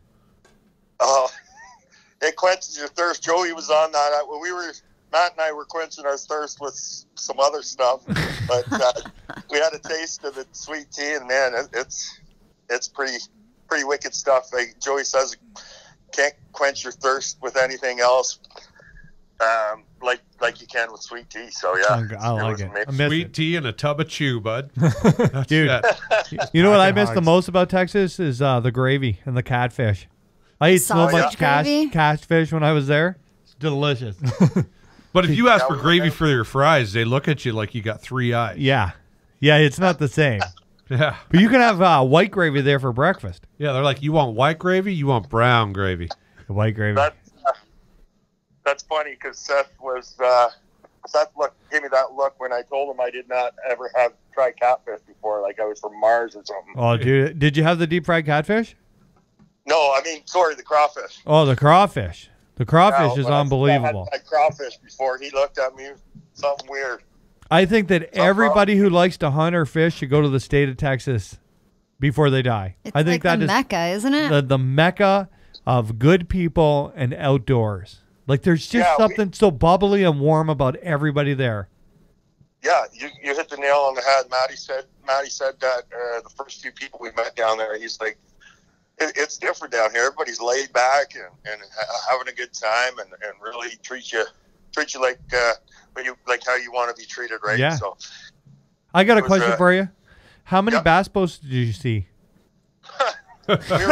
Oh, it quenches your thirst. Joey was on that. Matt and I were quenching our thirst with some other stuff, but we had a taste of the sweet tea, and man, it's pretty wicked stuff. Like Joey says, can't quench your thirst with anything else, like you can with sweet tea. So yeah, I like it. I miss Sweet tea and a tub of chew, bud. Dude, you know what I miss the most about Texas is the gravy and the catfish. I ate so Sausage much gravy? catfish when I was there. It's delicious. But if you ask for gravy for your fries, they look at you like you got three eyes. Yeah, it's not the same. Yeah. But you can have white gravy there for breakfast. Yeah, they're like, you want white gravy? You want brown gravy? The white gravy. That's funny because Seth gave me that look when I told him I did not ever have tried catfish before, like I was from Mars or something. Oh, dude, did you have the deep fried catfish? No, I mean, sorry, the crawfish. Oh, the crawfish. The crawfish is but unbelievable. I had crawfish before. He looked at me, something weird. I think that everybody who likes to hunt or fish should go to the state of Texas before they die. It's I think like that the is Mecca, isn't it? the Mecca of good people and outdoors. Like there's just something so bubbly and warm about everybody there. Yeah, you hit the nail on the head. Maddie said that the first few people we met down there, he's like, it's different down here. Everybody's laid back and having a good time and really treat you like how you want to be treated, right? Yeah. So I got a question for you. How many bass boats did you see? we were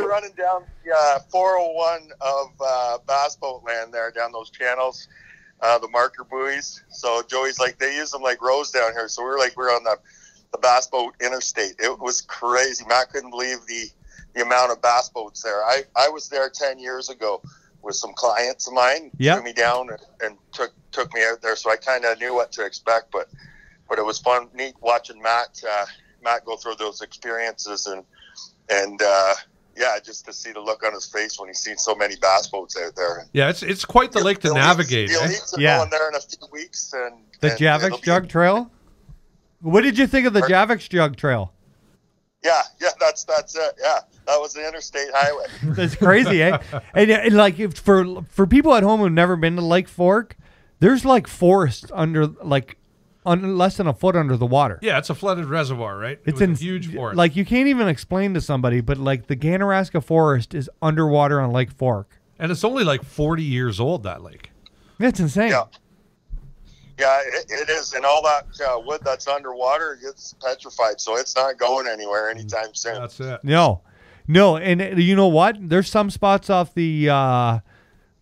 running down 401 of bass boat land there, down those channels, the marker buoys. So Joey's like, they use them like rows down here. So we're on the bass boat interstate. It was crazy. Matt couldn't believe the amount of bass boats there. I was there 10 years ago with some clients of mine. Threw me down and took me out there. So I kind of knew what to expect, but it was fun, neat watching Matt go through those experiences and just to see the look on his face when he's seen so many bass boats out there. Yeah, it's quite the lake to navigate. Going there in a few weeks. The Javix Jug Trail? What did you think of the Javix Jug Trail? Yeah, that's it. Yeah, that was the interstate highway. That's crazy, eh? And like for people at home who've never been to Lake Fork, there's like forest on less than a foot under the water. Yeah, it's a flooded reservoir, right? It's a huge forest. Like, you can't even explain to somebody, but like the Ganaraska Forest is underwater on Lake Fork. And it's only like 40 years old, that lake. It's insane. Yeah. Yeah, it is. And all that wood that's underwater gets petrified, so it's not going anywhere anytime soon. That's it. No. And you know what? There's some spots off the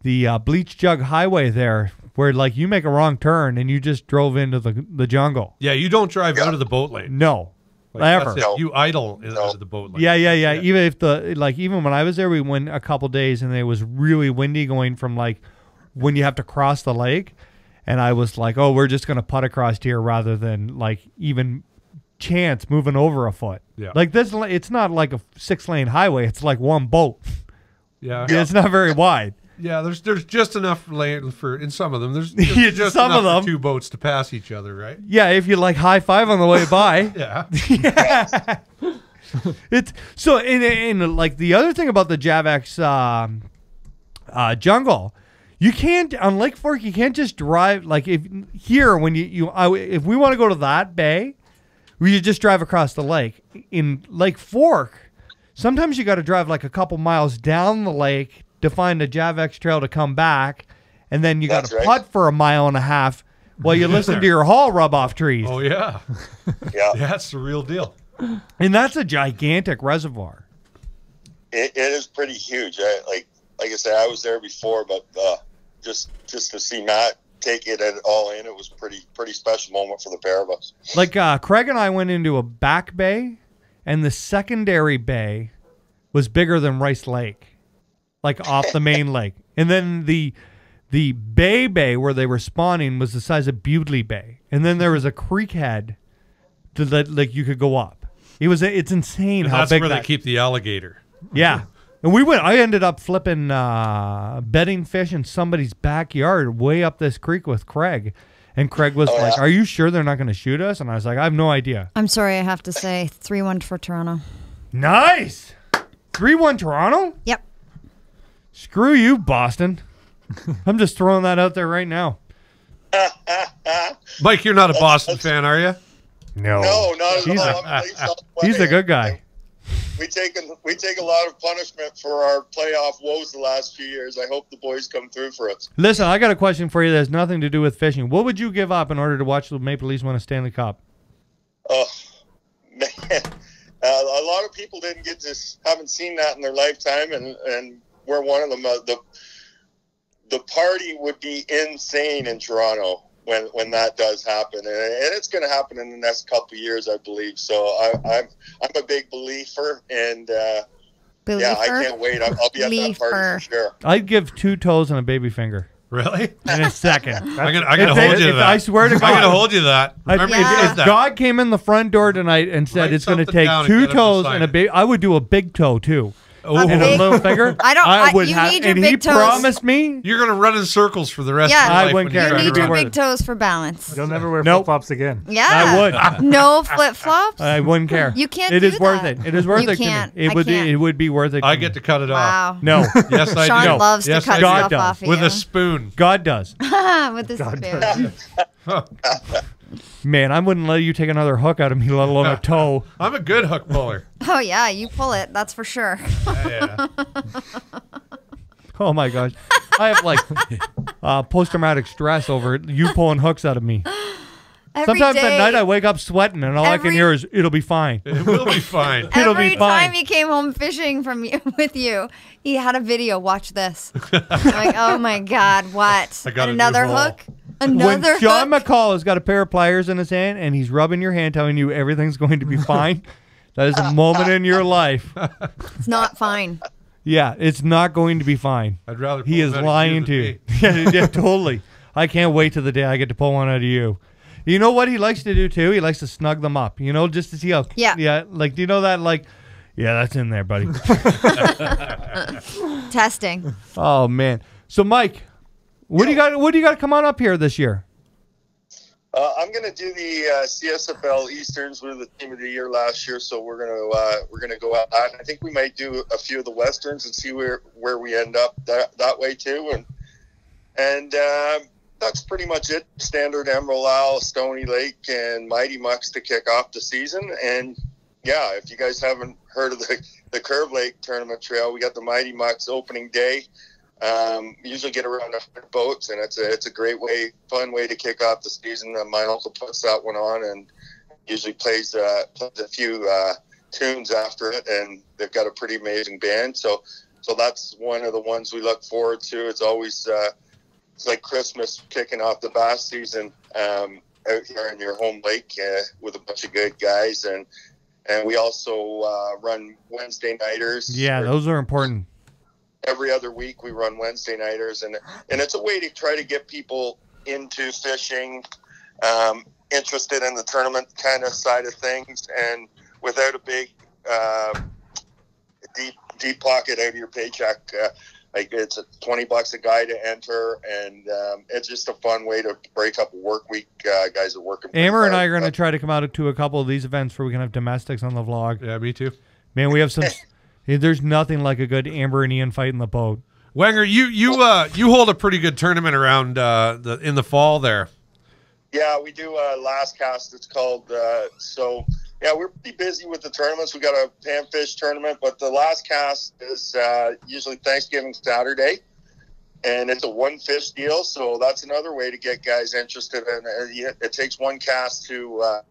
Bleach Jug Highway there where, like, you make a wrong turn and you just drove into the jungle. Yeah, you don't drive out of the boat lane. No. Like, ever. that's it. You idle out of the boat lane. Yeah. Even if even when I was there, we went a couple days and it was really windy going from, like, when you have to cross the lake. And I was like, oh, we're just going to putt across here rather than, like, even chance moving over a foot. Yeah. Like, this, it's not like a 6-lane highway. It's like one boat. Yeah. It's not very wide. Yeah, there's just enough land for, in some of them, there's just some enough of them. for two boats to pass each other, right? Yeah, if you, like, high five on the way by. Yeah. It's so, and like, the other thing about the Javex jungle, you can't, on Lake Fork, you can't just drive, like, if we want to go to that bay, we just drive across the lake. In Lake Fork, sometimes you got to drive like a couple miles down the lake to find a Javex trail to come back, and then you got to putt for a mile and a half while you listen to your hull rub off trees. Oh, yeah. Yeah. That's the real deal. And that's a gigantic reservoir. It is pretty huge. Like I said, I was there before, but just to see Matt take it all in, it was pretty special moment for the pair of us. Like, Craig and I went into a back bay, and the secondary bay was bigger than Rice Lake, like off the main lake. And then the bay where they were spawning was the size of Bewdley Bay. And then there was a creek head that, like, you could go up. It's insane And how that's big where that. they keep the alligator. Yeah. And I ended up flipping bedding fish in somebody's backyard way up this creek with Craig. And Craig was like, are you sure they're not going to shoot us? And I was like, I have no idea. I'm sorry, I have to say 3-1 for Toronto. Nice. 3-1 Toronto? Yep. Screw you, Boston. I'm just throwing that out there right now. Mike, you're not a Boston fan, are you? No. No, not at all. He's a good guy. We take a lot of punishment for our playoff woes the last few years. I hope the boys come through for us. Listen, I got a question for you that has nothing to do with fishing. What would you give up in order to watch the Maple Leafs win a Stanley Cup? Oh, man. A lot of people haven't seen that in their lifetime, and we're one of them. The party would be insane in Toronto when that does happen, and it's going to happen in the next couple of years, I believe. So I'm a big believer, and yeah, I can't wait. I'll be at that party for sure. I'd give 2 toes and a baby finger. Really? In a second. I'm gonna hold you to that. I swear to God. I'm gonna hold you to that. If God came in the front door tonight and said it's going to take 2 toes and a baby, I would do a big toe too. And a little finger. You need your big toes. He promised me you're going to run in circles for the rest of your life. I wouldn't care. You need your big toes for balance. You'll never wear flip-flops again. Yeah. I would. No flip-flops? I wouldn't care. You can't It do is worth that. it. It is worth You it can't. to me. It would be worth it to I me. get to cut it Wow. off. No. Yes, I Sean do. loves to cut God stuff does. off of With you. a spoon. God does. With a spoon. Man, I wouldn't let you take another hook out of me, let alone a toe. I'm a good hook puller. Oh, yeah, you pull it. That's for sure. Yeah. Oh, my gosh. I have, like, post-traumatic stress over you pulling hooks out of me. Sometimes at night I wake up sweating, and all I can hear is, it'll be fine. It will be fine. It'll be Every fine. time he came home fishing with you, he had a video. Watch this. I'm like, oh, my God, what? I got And a new another hole. hook? Another When Sean hook? McCall has got a pair of pliers in his hand and he's rubbing your hand telling you everything's going to be fine, that is a moment in your life. It's not fine. Yeah, it's not going to be fine. I'd rather He is lying to you. Yeah, totally. I can't wait till the day I get to pull one out of you. You know what he likes to do too? He likes to snug them up, just to see how. Yeah, like, do you know that? Like, yeah, that's in there, buddy. Testing. Oh, man. So, Mike, what do you got? What do you got to come on up here this year? I'm going to do the CSFL Easterns. We were the team of the year last year, so we're gonna go out. I think we might do a few of the Westerns and see where we end up that way too. And that's pretty much it. Standard Emerald Isle, Stony Lake, and Mighty Mucks to kick off the season. And yeah, if you guys haven't heard of the Curve Lake Tournament Trail, we got the Mighty Mucks opening day. Usually get around 100 boats, and it's a great fun way to kick off the season. My uncle puts that one on and usually plays a few tunes after it, and they've got a pretty amazing band. So that's one of the ones we look forward to. It's always it's like Christmas kicking off the bass season out here in your home lake with a bunch of good guys, and we also run Wednesday nighters. Yeah, those are important. Every other week we run Wednesday nighters, and it's a way to try to get people into fishing, interested in the tournament kind of side of things, and without a big deep pocket out of your paycheck. Like it's $20 a guy to enter, and it's just a fun way to break up a work week. Guys are working. Amber and I are going to try to come out to a couple of these events where we can have domestics on the vlog. Yeah, me too. Man, we have some. There's nothing like a good Amber and Ian fight in the boat. Wenger, you hold a pretty good tournament around in the fall there. Yeah, we do Last Cast. It's called. So yeah, we're pretty busy with the tournaments. We got a panfish tournament, but the Last Cast is usually Thanksgiving Saturday, and it's a one fish deal. So that's another way to get guys interested in it. It takes one cast to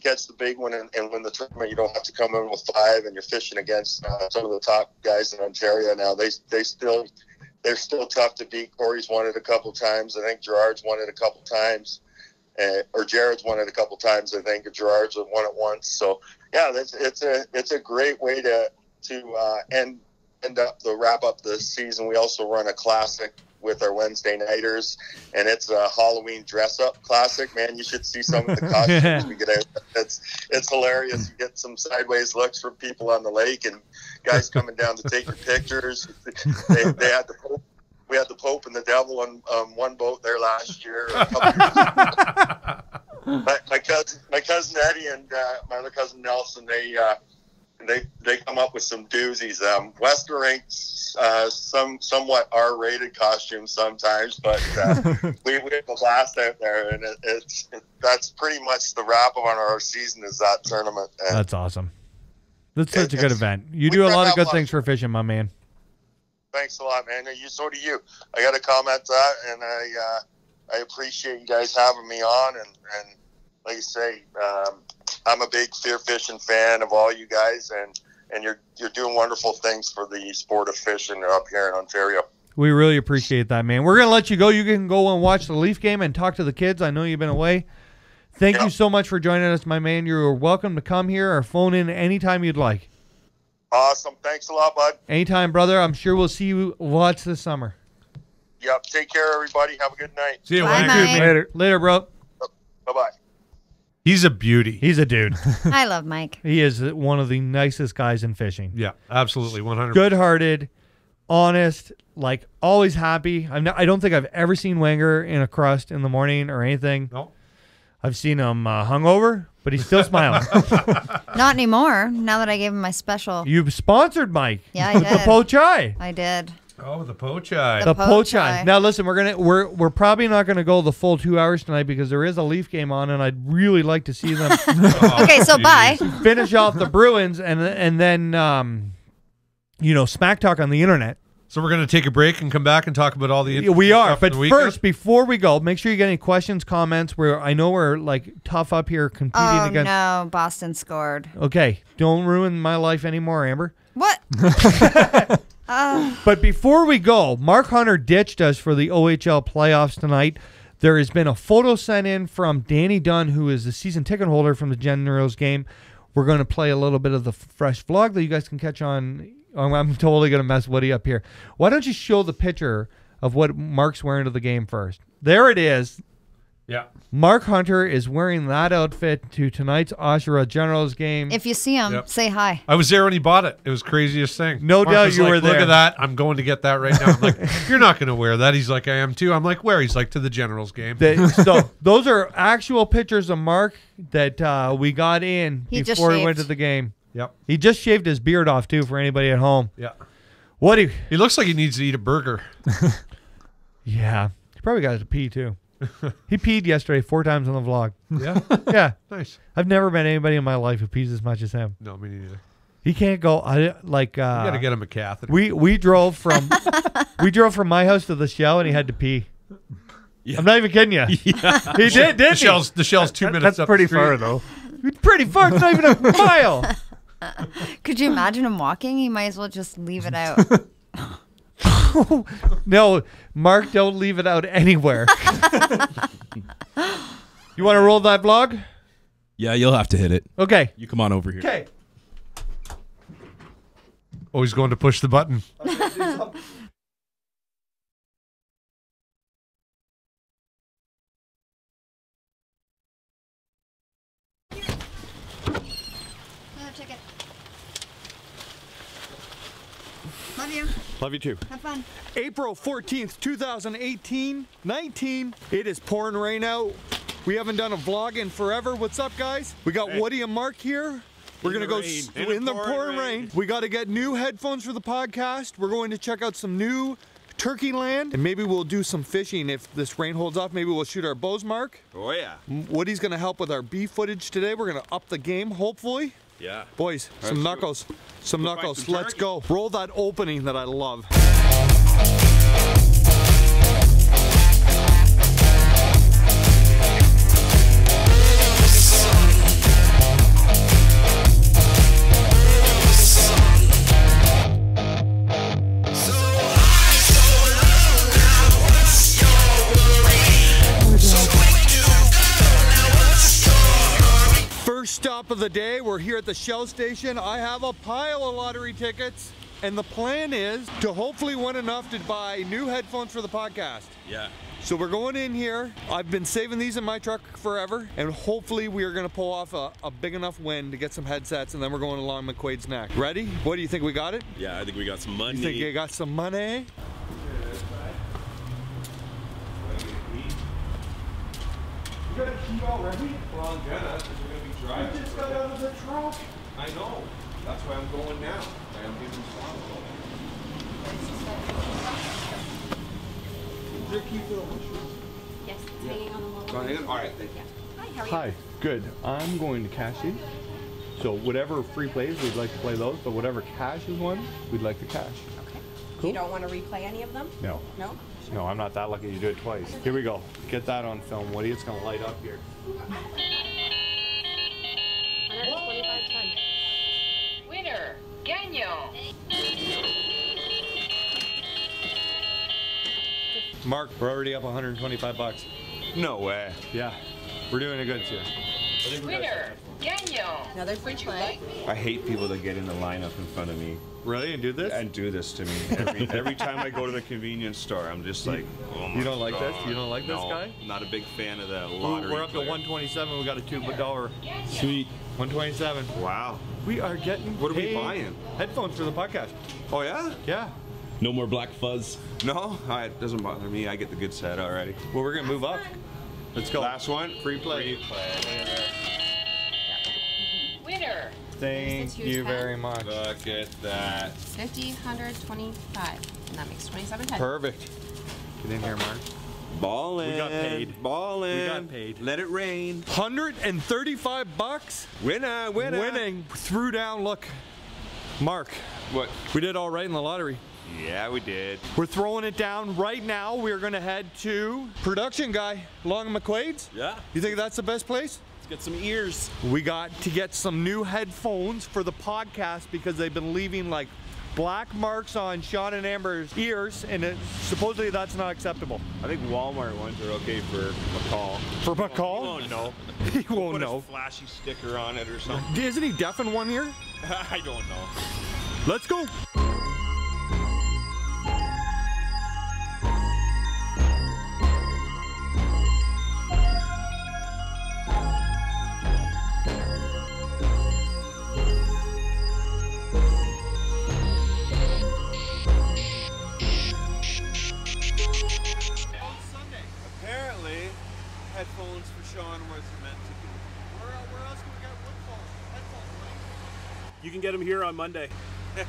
catch the big one and win the tournament. You don't have to come in with 5, and you're fishing against some of the top guys in Ontario now. They're still tough to beat. Cory's won it a couple times. I think Gerard's won it a couple times. Or Jared's won it a couple times, I think. Gerard's won it once. So yeah, it's a great way to wrap up the season. We also run a classic with our Wednesday nighters, and it's a Halloween dress up classic. Man, you should see some of the costumes we get out. It's hilarious. You get some sideways looks from people on the lake, and guys coming down to take your pictures. They had the Pope. We had the Pope and the Devil on one boat there last year. A couple years. My cousin Eddie and my other cousin Nelson, they come up with some doozies. Western Rink's somewhat R-rated costumes sometimes, but we have a blast out there, and that's pretty much the wrap on our season is that tournament. And that's awesome. That's such a good event. You do a lot of good things for fishing, my man. Thanks a lot, man. So do you. I got to comment that, and I appreciate you guys having me on. And like I say, I'm a big FearFishing fan of all you guys, and you're doing wonderful things for the sport of fishing up here in Ontario. We really appreciate that, man. We're gonna let you go. You can go and watch the Leaf game and talk to the kids. I know you've been away. Thank you so much for joining us, my man. You're welcome to come here or phone in anytime you'd like. Awesome. Thanks a lot, bud. Anytime, brother. I'm sure we'll see you lots this summer. Yep. Take care, everybody. Have a good night. See you, Wayne. Later, bro. Bye-bye. He's a beauty. He's a dude. I love Mike. He is one of the nicest guys in fishing. Yeah, absolutely, 100%. Good-hearted, honest, like always happy. I don't think I've ever seen Wenger in a crust in the morning or anything. No. I've seen him hungover, but he's still smiling. Not anymore. Now that I gave him my special. You've sponsored Mike. Yeah, I with did. the po chai. I did. Oh, the po chai. The po chai. Now listen, we're probably not gonna go the full 2 hours tonight because there is a Leaf game on, and I'd really like to see them. Okay, so bye. Finish off the Bruins, and then smack talk on the internet. So we're going to take a break and come back and talk about all the we are. But stuff first, before we go, make sure you get any questions, comments. I know we're like tough up here competing against. Oh no, Boston scored. Okay, don't ruin my life anymore, Amber. What? But before we go, Mark Hunter ditched us for the OHL playoffs tonight. There has been a photo sent in from Danny Dunn, who is the season ticket holder from the Generals game. We're going to play a little bit of the fresh vlog that you guys can catch on. I'm totally going to mess Woody up here. Why don't you show the picture of what Mark's wearing to the game first? There it is. Yeah. Mark Hunter is wearing that outfit to tonight's Oshawa Generals game. If you see him, say hi. I was there when he bought it. It was the craziest thing. No Mark doubt was you like, were there. Look at that. I'm going to get that right now. I'm like, you're not going to wear that. He's like, I am too. I'm like, where? He's like, to the Generals game. So those are actual pictures of Mark that we got in before we went to the game. Yep. He just shaved his beard off, too, for anybody at home. Yeah. What? He looks like he needs to eat a burger. Yeah. He probably got to pee, too. He peed yesterday 4 times on the vlog. Yeah? Yeah. Nice. I've never met anybody in my life who pees as much as him. No, me neither. He can't go. You gotta get him a catheter. We drove from my house to the Shell, and he had to pee. Yeah. I'm not even kidding you. Yeah. He did, didn't he? The Shell's 2 minutes That's up pretty the street. far, though. It's pretty far. It's not even a mile. Could you imagine him walking? He might as well just leave it out. No, Mark, don't leave it out anywhere. You want to roll that vlog? Yeah, you'll have to hit it. Okay. You come on over here. Okay. Always going to push the button. Love you. Love you too. Have fun. April 14th, 2018-19. It is pouring rain out. We haven't done a vlog in forever. What's up, guys? We got Woody and Mark here. We're going to go in the pouring rain. We got to get new headphones for the podcast. We're going to check out some new turkey land. And maybe we'll do some fishing if this rain holds off. Maybe we'll shoot our bows, Mark. Oh, yeah. Woody's going to help with our bee footage today. We're going to up the game, hopefully. Yeah. Boys, some knuckles. Some knuckles. Let's go. Roll that opening that I love. First stop of the day, we're here at the Shell station. I have a pile of lottery tickets, and the plan is to hopefully win enough to buy new headphones for the podcast. Yeah. So we're going in here. I've been saving these in my truck forever, and hopefully we are gonna pull off a big enough win to get some headsets, and then we're going along McQuaid's neck. Ready? What do you think, we got it? Yeah, I think we got some money. You think you got some money? You got a key already? Well, I'm gonna, because we're gonna be driving. You just got out of the truck. I know. That's why I'm going now. I am getting responsible. Is there a key for the washroom? Yes, it's hanging on the wall. So hang on. All right, thank you. Hi, how are you? Hi, good. I'm going to cash these. So whatever free plays, we'd like to play those, but whatever cash is won, we'd like to cash. Okay. Cool. You don't want to replay any of them? No. No? No, I'm not that lucky to do it twice. Here we go. Get that on film, Woody. It's going to light up here. 125 times. Winner, Daniel. Mark, we're already up 125 bucks. No way. Yeah, we're doing a good here. Winner, Daniel. Another free play. I hate people that get in the lineup in front of me Really? And do this? and do this to me. Every time I go to the convenience store, I'm just like, oh my You don't like this? God. You don't like this No, guy? Not a big fan of the lottery. We're up to player. 127. We got a $2. Sweet. 127. Wow. We are getting What are we paid. buying? Headphones for the podcast. Oh, yeah? Yeah. No more black fuzz. No? All right, doesn't bother me. I get the good set already. Well, we're gonna move up. Let's go. Last one? Free play. Winner. Thank There's the you 210. very much. Look at that. 50, 100, 25. And that makes 27 10. Perfect. Get in here, Mark. Ballin'. We got paid. Ballin'. We got paid. Let it rain. 135 bucks. Winner, winner. Winning. Threw down. Look, Mark. What? We did all right in the lottery. Yeah, we did. We're throwing it down right now. We're gonna head to production guy Long McQuaid's. Yeah. You think that's the best place? Let's get some ears. We got to get some new headphones for the podcast because they've been leaving like black marks on Sean and Amber's ears, and supposedly that's not acceptable. I think Walmart ones are okay for McCall. For McCall? He won't know. He won't Put know. a flashy sticker on it or something. Isn't he deaf in one ear? I don't know. Let's go. Apparently, headphones for Sean was meant to be. Where else can we get headphones? You can get them here on Monday. Okay, so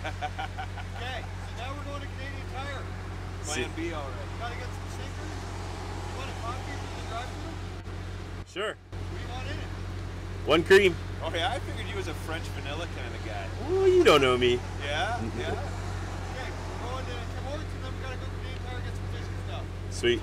now we're going to Canadian Tire. Plan B already. Gotta get some stickers. You want a copy for the Sure. What do you want in it? One cream. Oh yeah, I figured you was a French vanilla kind of guy. Oh, you don't know me. Yeah, yeah. Okay, we're going to Tim Hortons and then we gotta go to the car and get some fish and stuff. Sweet.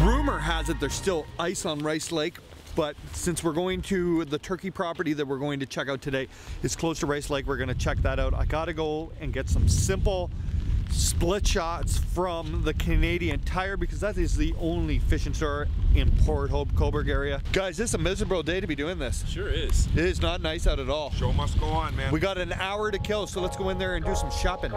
Rumor has it there's still ice on Rice Lake, but since we're going to the turkey property that we're going to check out today is close to Rice Lake, we're going to check that out. I gotta go and get some simple split shots from the Canadian Tire because that is the only fishing store in Port Hope, Coburg area. Guys, this is a miserable day to be doing this. Sure is. It is not nice out at all. Show must go on, man. We got an hour to kill, so let's go in there and do some shopping.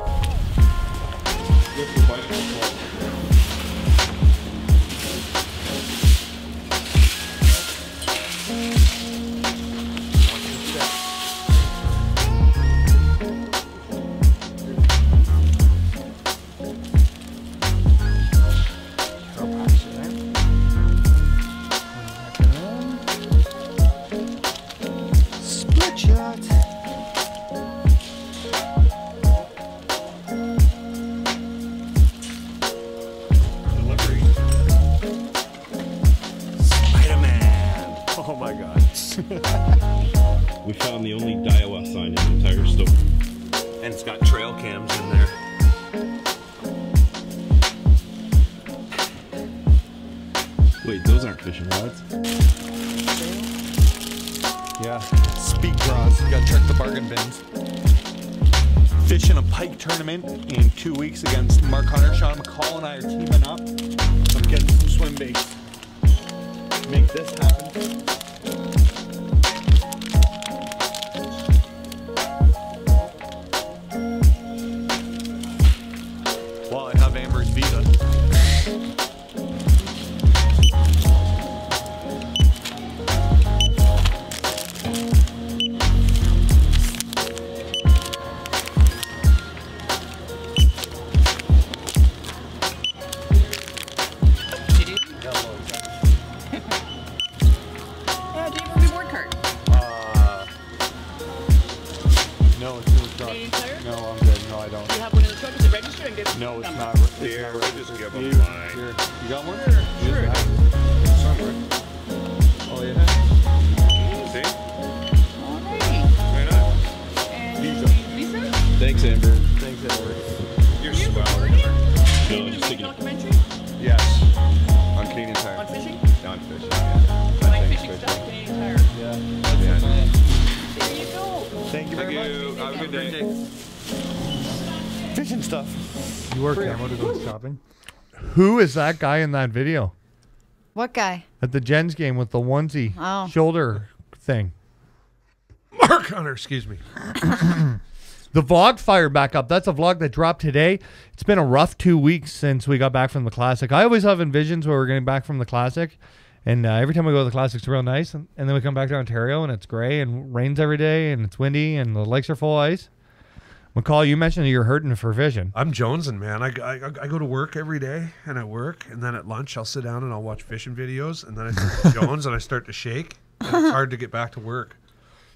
Split shot. Spider-Man. Oh my God. We found the only Daiwa sign in the entire store. And it's got trail cams in there. Wait, those aren't fishing rods. Yeah, speed draws. You gotta check the bargain bins. Fishing a pike tournament in 2 weeks against Mark Hunter. Sean McCall and I are teaming up. I'm getting some swim baits. Make this happen. Well, I have Amber's Visa. No, it's in the truck. No, I'm good. No, I don't. You have one in the truck? Is it registered? And get No, it's number? not. Here, we'll just give them You mine. got one? Sure. Somewhere. Oh, yeah. See? Alrighty. Right on. And Visa. Visa? Thanks, Amber. Thanks, Amber. You're You swell. recording? No, Are you just doing a taking it. documentary Yes. On Canadian Tire. on fishing? On fishing, Like fishing stuff, Canadian Tire. Yeah. yeah. There you go. Thank you very Thank much. you. Have a good day. Fishing stuff. You work ammo to go shopping? Who is that guy in that video What guy? at the Jens game with the onesie Oh. shoulder thing? Mark Hunter, excuse me. The vlog fired back up. That's a vlog that dropped today. It's been a rough 2 weeks since we got back from the Classic. I always have envisions where we're getting back from the Classic. And every time we go to the Classic, it's real nice. And then we come back to Ontario, and it's gray and rains every day, and it's windy, and the lakes are full of ice. McCall, you mentioned that you're hurting for vision. I'm jonesing, man. I go to work every day, and at work, and then at lunch, I'll sit down and I'll watch fishing videos, and then I start to jones, and I start to shake, and it's hard to get back to work.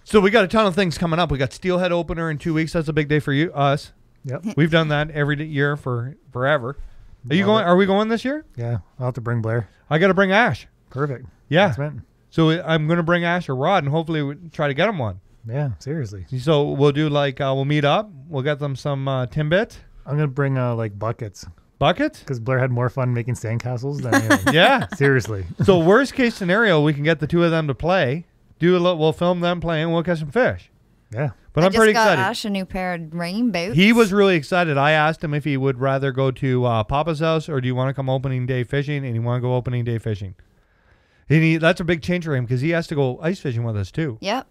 So we got a ton of things coming up. We got Steelhead opener in 2 weeks. That's a big day for us. Yep. We've done that every year for forever. Are you going? Are we going this year? Yeah, I'll have to bring Blair. I got to bring Ash. Perfect. Yeah. That's meant. So I'm going to bring Ash a rod, and hopefully we try to get him one. Yeah, seriously. So we'll do like we'll meet up. We'll get them some Timbits. I'm gonna bring like buckets. Buckets? Because Blair had more fun making sandcastles than anything. Yeah. Seriously. So worst case scenario, we can get the two of them to play. We'll film them playing. We'll catch some fish. Yeah. But I I'm pretty just got excited. Ash a new pair of rain boots. He was really excited. I asked him if he would rather go to Papa's house or do you want to come opening day fishing, and he want to go opening day fishing. And that's a big change for him because he has to go ice fishing with us too. Yep.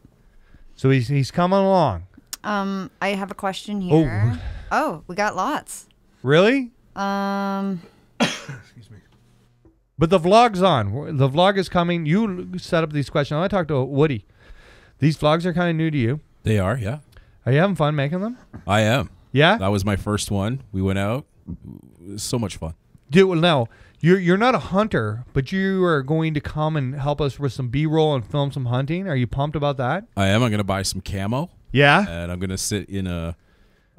So he's coming along. I have a question here. Oh, we got lots. Really? Excuse me. But the vlog's on. The vlog is coming. You set up these questions. I talked to Woody. These vlogs are kind of new to you. They are, yeah. Are you having fun making them? I am. Yeah? That was my first one. We went out. It was so much fun. Dude, well, now, you're not a hunter, but you are going to come and help us with some B-roll and film some hunting. Are you pumped about that? I am. I'm going to buy some camo. Yeah? And I'm going to sit in a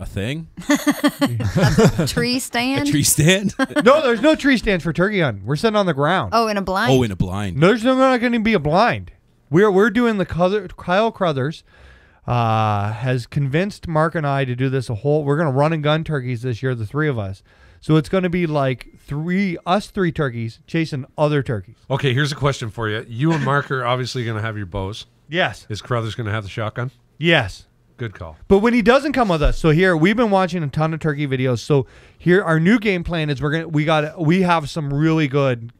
thing. A tree stand? A tree stand? No, there's no tree stands for turkey hunting. We're sitting on the ground. Oh, in a blind? Oh, in a blind. No, there's not going to be a blind. We're doing the Kyle Crothers has convinced Mark and I to do this we're going to run and gun turkeys this year, the three of us. So it's going to be like three turkeys chasing other turkeys. Okay, here's a question for you. You and Mark are obviously going to have your bows. Yes. Is Crothers going to have the shotgun? Yes. Good call. But when he doesn't come with us, so here we've been watching a ton of turkey videos. So here our new game plan is we have some really good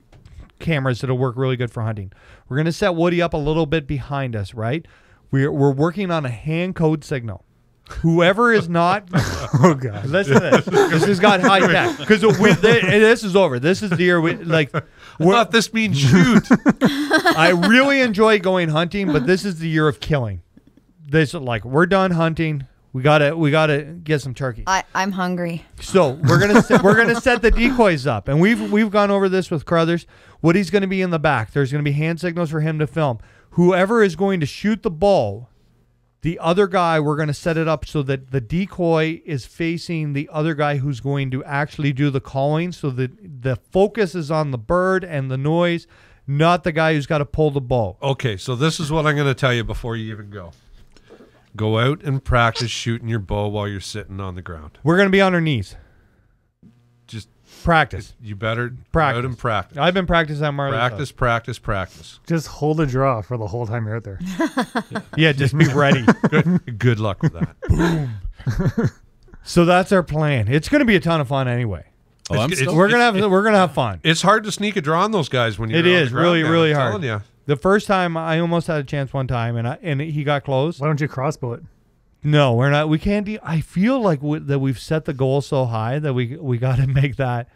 cameras that'll work really good for hunting. We're gonna set Woody up a little bit behind us, right? We're working on a hand code signal. Whoever is not, oh god, listen to this. This has got high tech because this is over. This is the year I thought this means shoot. I really enjoy going hunting, but this is the year of killing. This we're done hunting. We gotta get some turkey. I'm hungry. So we're gonna set the decoys up, and we've gone over this with Crothers. Woody's gonna be in the back. There's gonna be hand signals for him to film. Whoever is going to shoot the bull, the other guy, we're gonna set it up so that the decoy is facing the other guy who's going to actually do the calling, so that the focus is on the bird and the noise, not the guy who's got to pull the bow. Okay, so this is what I'm gonna tell you before you even go. Go out and practice shooting your bow while you're sitting on the ground. We're going to be on our knees. Just practice. You better practice. Go out and practice. I've been practicing on Marley's Practice. Just hold a draw for the whole time you're out there. Yeah, just be ready. Good luck with that. Boom. So that's our plan. It's going to be a ton of fun anyway. We're gonna have fun. It's hard to sneak a draw on those guys when you're. It is really I'm hard. telling you. The first time I almost had a chance one time, and he got close. Why don't you crossbow it? No, we're not. We can't. I feel like that we've set the goal so high that we got to make that.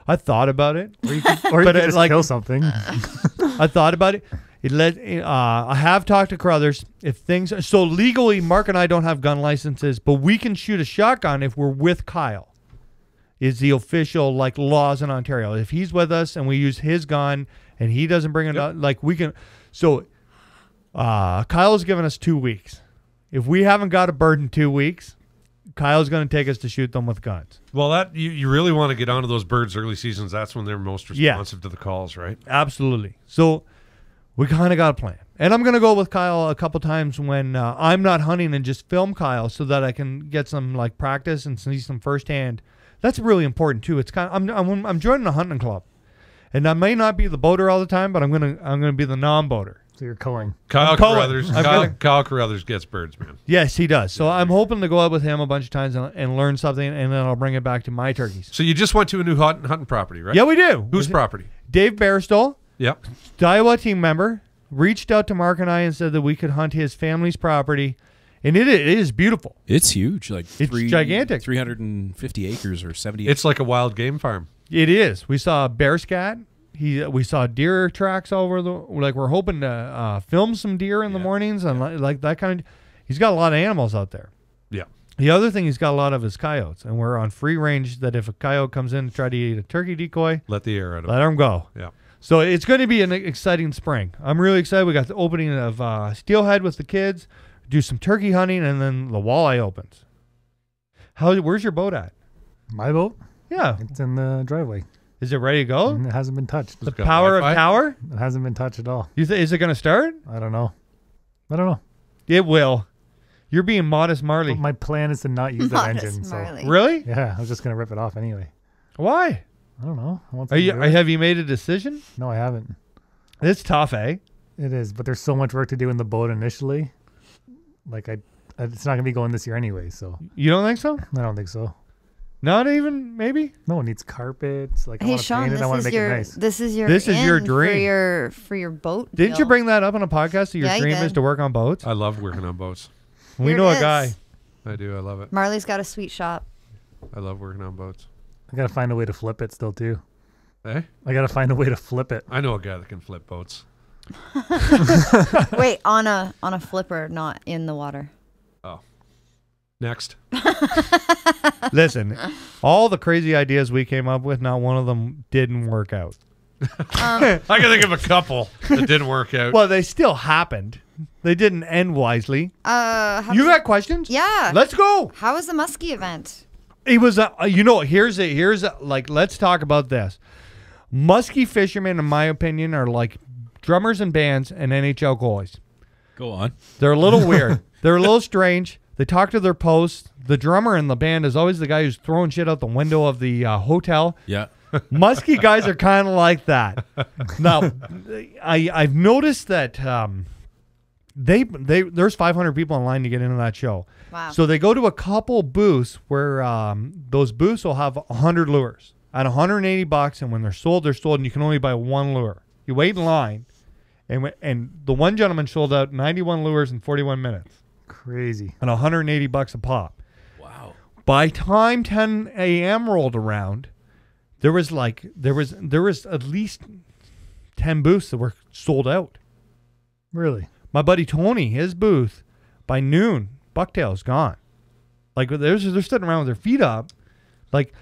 I thought about it, or you could just kill something. I thought about it. I have talked to Crothers. If things so legally, Mark and I don't have gun licenses, but we can shoot a shotgun if we're with Kyle. Is the official laws in Ontario? If he's with us and we use his gun and he doesn't bring it up, we can. So Kyle's given us 2 weeks. If we haven't got a bird in 2 weeks, Kyle's going to take us to shoot them with guns. Well, that you really want to get onto those birds early seasons. That's when they're most responsive to the calls, right? Absolutely. So we kind of got a plan. And I'm going to go with Kyle a couple times when I'm not hunting and just film Kyle so that I can get some practice and see some firsthand. That's really important too. It's I'm joining a hunting club, and I may not be the boater all the time, but I'm gonna be the non-boater. So you're culling. Kyle Carruthers gets birds, man. Yes, he does. So I'm hoping to go out with him a bunch of times and learn something, and then I'll bring it back to my turkeys. So you just went to a new hunting property, right? Yeah, we do. Whose property? Dave Barstow. Yep. Daiwa team member reached out to Mark and I and said that we could hunt his family's property. And it is beautiful. It's huge. It's gigantic. 350 acres or 70 acres. It's like a wild game farm. It is. We saw a bear scat. We saw deer tracks over the. We're hoping to film some deer in the mornings and that kind of. He's got a lot of animals out there. Yeah. The other thing he's got a lot of is coyotes, and we're on free range. That if a coyote comes in to try to eat a turkey decoy, let the air out of it. Let him go. Yeah. So it's going to be an exciting spring. I'm really excited. We got the opening of Steelhead with the kids. Do some turkey hunting, and then the walleye opens. Where's your boat at? My boat? Yeah. It's in the driveway. Is it ready to go? And it hasn't been touched. The power of power? It hasn't been touched at all. Is it going to start? I don't know. It will. You're being modest, Marley. But my plan is to not use that engine. Marley. So. Really? Yeah, I was just going to rip it off anyway. Why? I don't know. Have you made a decision? No, I haven't. It's tough, eh? It is, but there's so much work to do in the boat initially. It's not gonna be going this year anyway. So you don't think so? I don't think so. Not even maybe. No, it needs carpets. I Hey want to Sean, paint it. I want to make it nice. this is your dream for your boat. Didn't you bring that up on a podcast? That your dream is to work on boats. I love working on boats. We know a guy. I do. I love it. Marley's got a sweet shop. I love working on boats. I gotta find a way to flip it still too. Eh? I gotta find a way to flip it. I know a guy that can flip boats. Wait, on a flipper, not in the water. Oh. Next. Listen, all the crazy ideas we came up with, not one of them didn't work out. I can think of a couple that didn't work out. Well, they still happened. They didn't end wisely. You got questions? Yeah. Let's go. How was the muskie event? It was, let's talk about this. Muskie fishermen, in my opinion, are like drummers and bands and NHL goalies. Go on. They're a little weird. They're a little strange. They talk to their posts. The drummer in the band is always the guy who's throwing shit out the window of the hotel. Yeah. Muskie guys are kind of like that. Now, I've noticed that there's 500 people in line to get into that show. Wow. So they go to a couple booths where those booths will have 100 lures at $180, and when they're sold, and you can only buy one lure. You wait in line, and the one gentleman sold out 91 lures in 41 minutes. Crazy. And $180 a pop. Wow. By time 10 a.m. rolled around, there was at least 10 booths that were sold out. Really? My buddy Tony, his booth, by noon, bucktail's gone. Like they're sitting around with their feet up. Like,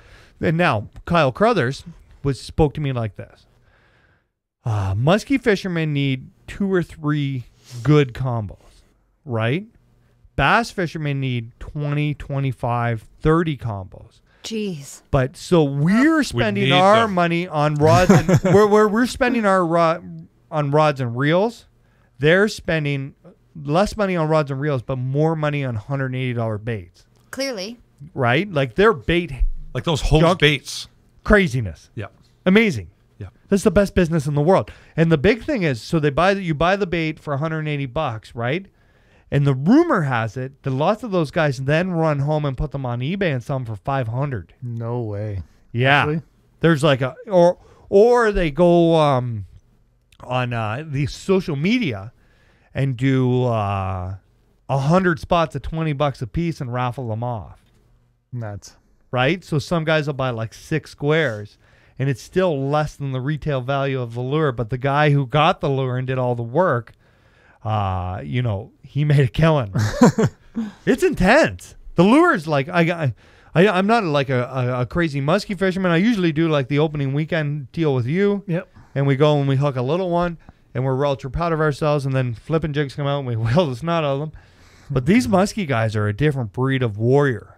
and now Kyle Crothers spoke to me like this. Muskie fishermen need 2 or 3 good combos, right? Bass fishermen need 20, 25, 30 combos. Jeez. But so we're spending our money on rods. And, we're spending our on rods and reels. They're spending less money on rods and reels, but more money on $180 baits. Clearly. Right? Like their bait. Like those hose baits. Craziness. Yeah. Amazing. Yeah. That's the best business in the world. And the big thing is, so you buy the bait for $180, right? And the rumor has it that lots of those guys then run home and put them on eBay and sell them for $500. No way. Yeah. Actually? There's like or they go on the social media and do 100 spots at $20 a piece and raffle them off. Nuts. Right? So some guys will buy like 6 squares and it's still less than the retail value of the lure. But the guy who got the lure and did all the work, he made a killing. It's intense. The lure is like, I'm not like a crazy muskie fisherman. I usually do like the opening weekend deal with you. Yep. And we go and we hook a little one and we're ultra proud of ourselves, and then flipping jigs come out and we wheel the snot out of them. But these muskie guys are a different breed of warrior.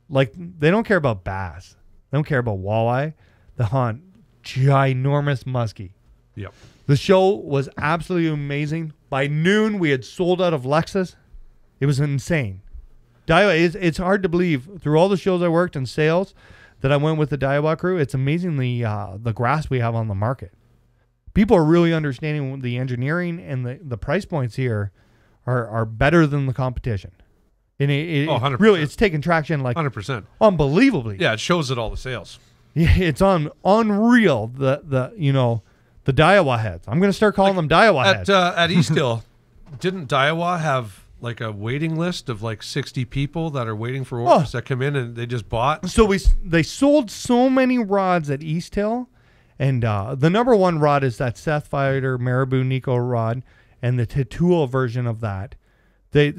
Like, they don't care about bass. They don't care about walleye. They hunt ginormous muskie. Yep. The show was absolutely amazing. By noon, we had sold out of Lexus. It was insane. It's hard to believe, through all the shows I worked in sales, that I went with the Daiwa crew. It's amazing the grasp we have on the market. People are really understanding the engineering, and the price points here are better than the competition. And really, it's taking traction like 100%. Unbelievably. Yeah, it shows at all the sales. Yeah, it's unreal. The Daiwa heads. I'm going to start calling them Daiwa heads. At East Hill, didn't Daiwa have like a waiting list of like 60 people that are waiting for orders that come in and they just bought? So they sold so many rods at East Hill, and the number one rod is that Seth Fighter Marabou Nico rod, and the Tatua version of that.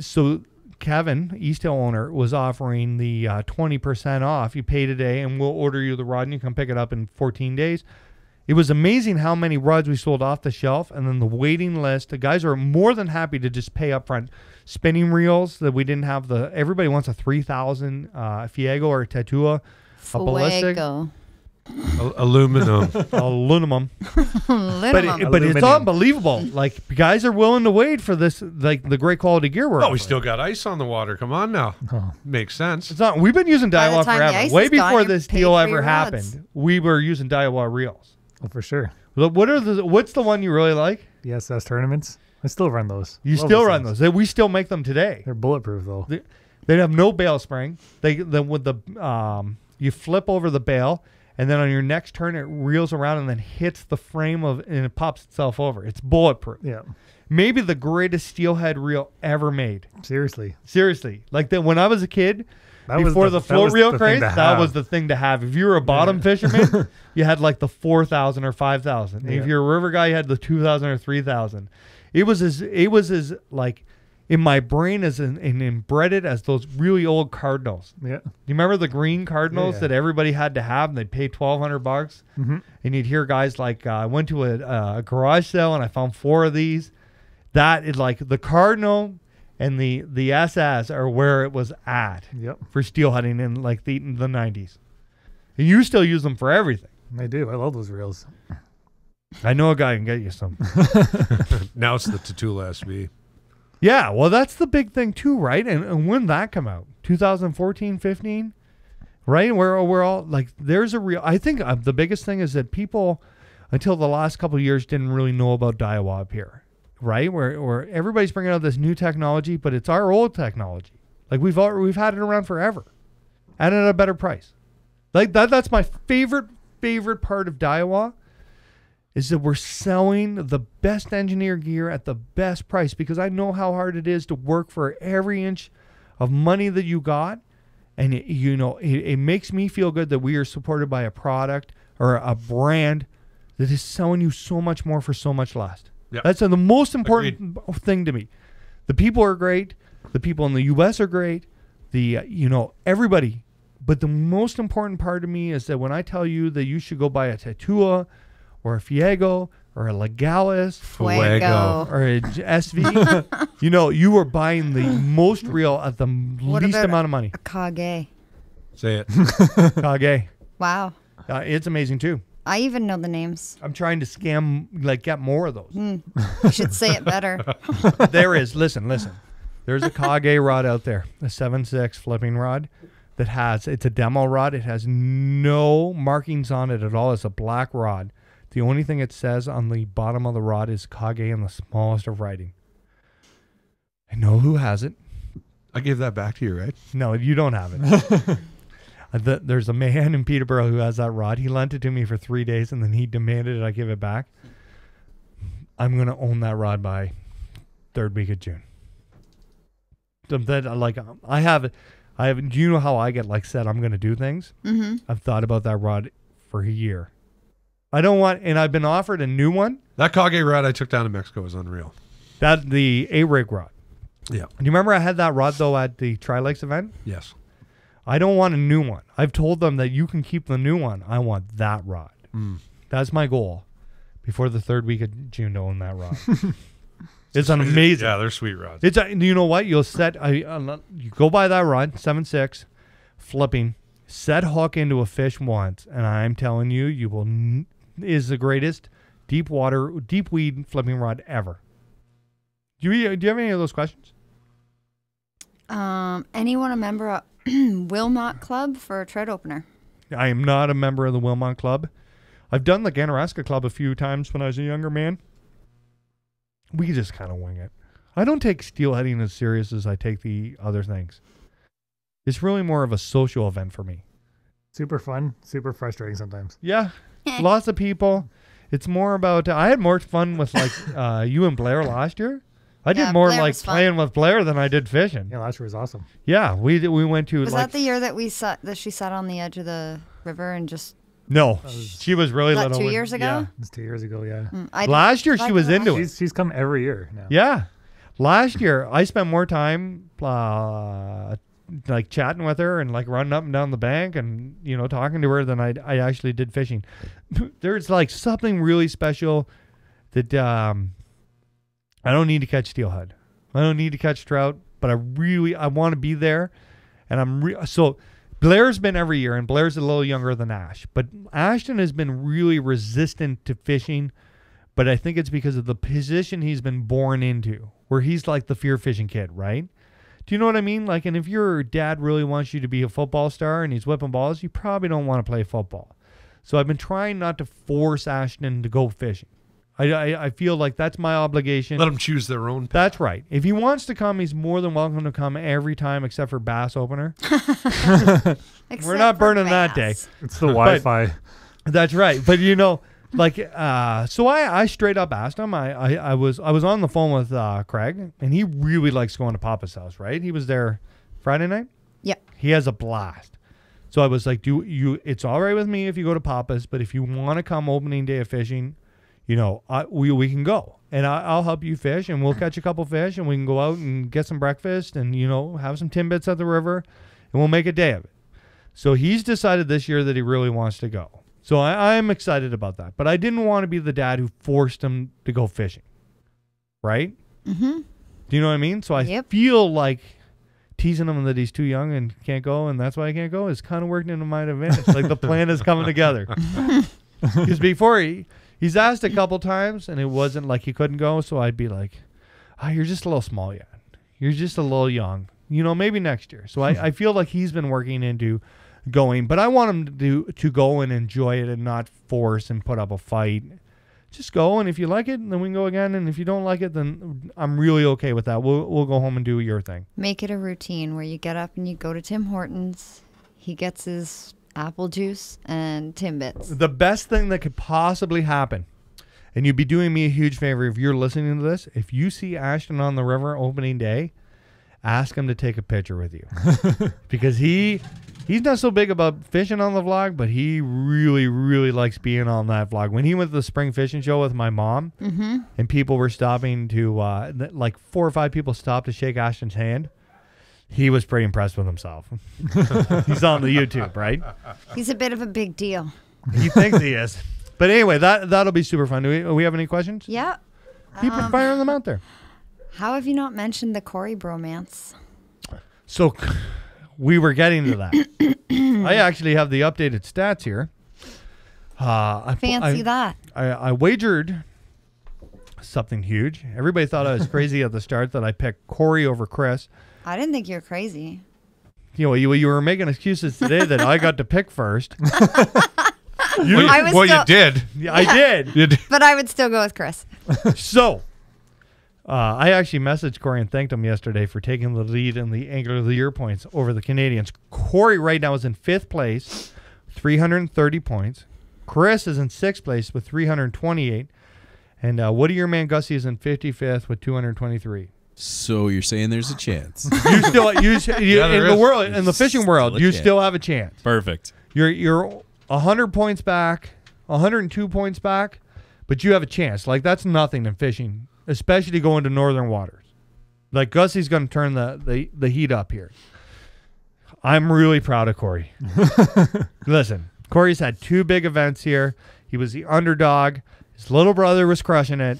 So Kevin, East Hill owner, was offering the 20% off. You pay today, and we'll order you the rod, and you can pick it up in 14 days. It was amazing how many rods we sold off the shelf, and then the waiting list. The guys are more than happy to just pay up front. Spinning reels that we didn't have everybody wants a 3,000 Fiego or a Tatua, a ballistic. Aluminum. Aluminum. But it's unbelievable. Like, guys are willing to wait for this, like the great quality gear we're we still got ice on the water. Come on now. Makes sense. It's not. We've been using Daiwa forever. Way before this deal ever rods. happened, we were using Daiwa reels. Oh, for sure. What's the one you really like? The SS tournaments. I still run those. You still run those. We still make them today. They're bulletproof though. They have no bail spring. You flip over the bail, and then on your next turn it reels around and then hits the frame and it pops itself over. It's bulletproof. Yeah. Maybe the greatest steelhead reel ever made. Seriously. Like when I was a kid, before the float reel craze, that was the thing to have. If you were a bottom fisherman, you had like the 4,000 or 5,000. If you're a river guy, you had the 2,000 or 3,000. It was as in my brain as and embedded as those really old cardinals. Yeah. You remember the green cardinals that everybody had to have, and they'd pay $1,200 bucks? Mm-hmm. And you'd hear guys like, I went to a garage sale and I found 4 of these. That is like the cardinal and the SS are where it was at for steel hunting in like the 90s. And you still use them for everything. I do. I love those reels. I know a guy can get you some. Now it's the Tatula SV. Yeah, well, that's the big thing too, right? And when did that come out? 2014, 15? Right? We're all like, there's a real, I think the biggest thing is that people, until the last couple of years, didn't really know about Daiwa up here, right? Where everybody's bringing out this new technology, but it's our old technology. Like we've had it around forever and at a better price. Like that's my favorite part of Daiwa. Is that we're selling the best engineer gear at the best price, because I know how hard it is to work for every inch of money that you got. And it makes me feel good that we are supported by a product or a brand that is selling you so much more for so much less. Yep. That's the most important thing to me. The people are great. The people in the U.S. are great. Everybody. But the most important part to me is that when I tell you that you should go buy a Tatua or a Fuego or a Legalis Fuego or a SV, you are buying the most reel at the least amount of money. A Kage. Say it. Kage. Wow. It's amazing too. I even know the names. I'm trying to get more of those. You should say it better. There is. Listen. There's a Kage rod out there, a 7.6 flipping rod it's a demo rod. It has no markings on it at all. It's a black rod. The only thing it says on the bottom of the rod is Kage in the smallest of writing. I know who has it. I gave that back to you, right? No, you don't have it. There's a man in Peterborough who has that rod. He lent it to me for 3 days, and then he demanded I give it back. I'm going to own that rod by 3rd week of June. I have. Do you know how I get said I'm going to do things? Mm-hmm. I've thought about that rod for a year. I don't want, and I've been offered a new one. That Kage rod I took down to Mexico was unreal. The A-rig rod. Yeah. Do you remember I had that rod though at the Tri-Lakes event? Yes. I don't want a new one. I've told them that you can keep the new one. I want that rod. That's my goal before the 3rd week of June to own that rod. It's an amazing. Yeah, they're sweet rods. You know what? You'll set. You go buy that rod, 7.6, flipping, set hook into a fish once, and I'm telling you, is the greatest deep weed flipping rod ever. Do you have any of those questions? Anyone a member of Wilmot Club for a tread opener? I am not a member of the Wilmot Club. I've done the Ganaraska Club a few times when I was a younger man. We just kind of wing it. I don't take steelheading as serious as I take the other things. It's really more of a social event for me. Super fun, super frustrating sometimes. Yeah, lots of people. It's more about. I had more fun with you and Blair last year. I did more playing with Blair than I did fishing. Yeah, last year was awesome. Yeah, we went to. Was that the year that she sat on the edge of the river and just? No, she was really little. 2 years ago? Yeah. It was 2 years ago, yeah. Last year she was into it. She's come every year now. Yeah. Last year I spent more time chatting with her and running up and down the bank and talking to her than I actually did fishing. There's something really special that I don't need to catch steelhead. I don't need to catch trout, but I want to be there, and so Blair's been every year, and Blair's a little younger than Ash. But Ashton has been really resistant to fishing, but I think it's because of the position he's been born into, where he's like the fear fishing kid, right? Do you know what I mean? And if your dad really wants you to be a football star and he's whipping balls, you probably don't want to play football. So I've been trying not to force Ashton to go fishing. I feel like that's my obligation. Let them choose their own path. That's right. If he wants to come, he's more than welcome to come every time except for bass opener. We're not burning that day. It's the Wi-Fi. That's right. But so I straight up asked him. I was on the phone with Craig, and he really likes going to Papa's house, right? He was there Friday night? Yep. He has a blast. So I was like, it's all right with me if you go to Papa's, but if you want to come opening day of fishing, you know, we can go. And I'll help you fish, and we'll catch a couple fish, and we can go out and get some breakfast and, you know, have some timbits at the river, and we'll make a day of it. So he's decided this year that he really wants to go. So I'm excited about that. But I didn't want to be the dad who forced him to go fishing. Right? Mm-hmm. Do you know what I mean? So I feel like teasing him that he's too young and can't go, and that's why I can't go, is kind of working into my advantage. Like the plan is coming together. Because before he's asked a couple times, and it wasn't like he couldn't go, so I'd be like, you're just a little small yet. You're just a little young. You know, maybe next year. So I feel like he's been working into going, but I want him to go and enjoy it and not force and put up a fight. Just go, and if you like it, then we can go again, and if you don't like it, then I'm really okay with that. We'll go home and do your thing. Make it a routine where you get up and you go to Tim Hortons. He gets his apple juice and Timbits. The best thing that could possibly happen, and you'd be doing me a huge favor if you're listening to this, if you see Ashton on the river opening day, ask him to take a picture with you. Because he's not so big about fishing on the vlog, but he really, really likes being on that vlog. When he went to the spring fishing show with my mom, and people were stopping to, like 4 or 5 people stopped to shake Ashton's hand, he was pretty impressed with himself. He's on the YouTube, right? He's a bit of a big deal. He thinks he is. But anyway, that'll be super fun. Do we have any questions? Yeah. Keep firing them out there. How have you not mentioned the Cory bromance? So we were getting to that. I actually have the updated stats here. Fancy that. I wagered something huge. Everybody thought I was crazy at the start that I picked Cory over Chris. I didn't think you were crazy. You know, you were making excuses today that I got to pick first. You did. Yeah, I did. You did. But I would still go with Chris. So, I actually messaged Cory and thanked him yesterday for taking the lead in the Angler of the Year points over the Canadians. Cory right now is in 5th place, 330 points. Chris is in 6th place with 328. And Woody, your man Gussie, is in 55th with 223. So you're saying there's a chance? You still, in the world, in the fishing world, you still have a chance. Perfect. You're 100 points back, 102 points back, but you have a chance. Like, that's nothing in fishing, especially going to northern waters. Like, Gussie's going to turn the heat up here. I'm really proud of Cory. Listen, Cory's had 2 big events here. He was the underdog. His little brother was crushing it.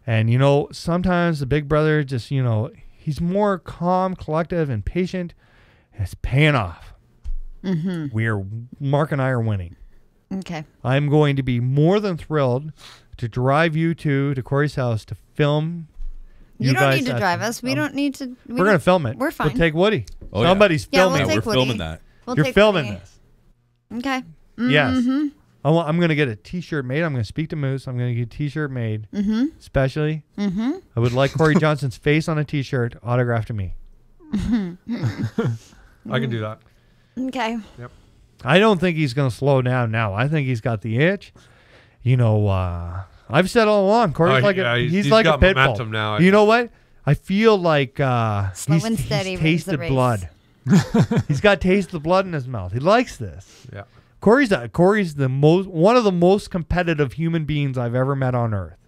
And, you know, sometimes the big brother just, you know, he's more calm, collective, and patient. And it's paying off. Mark and I are winning. Okay. I'm going to be more than thrilled to drive you to Cory's house to film. You don't need to drive us. We don't need to. We're going to film it. We're fine. We'll take Woody. Oh, Somebody's filming we'll it. We're filming that. We'll You're filming this. Okay. Yes. I'm going to get a T-shirt made. I'm going to speak to Moose. I'm going to get a T-shirt made. Especially. I would like Cory Johnson's face on a T-shirt autographed to me. I can do that. Okay. Yep. I don't think he's going to slow down now. I think he's got the itch. You know, I've said all along, Cory's he's like a pit bull. Now, you know what? I feel like slow and steady he's tasted blood. He's got taste of blood in his mouth. He likes this. Yeah. Cory's one of the most competitive human beings I've ever met on earth.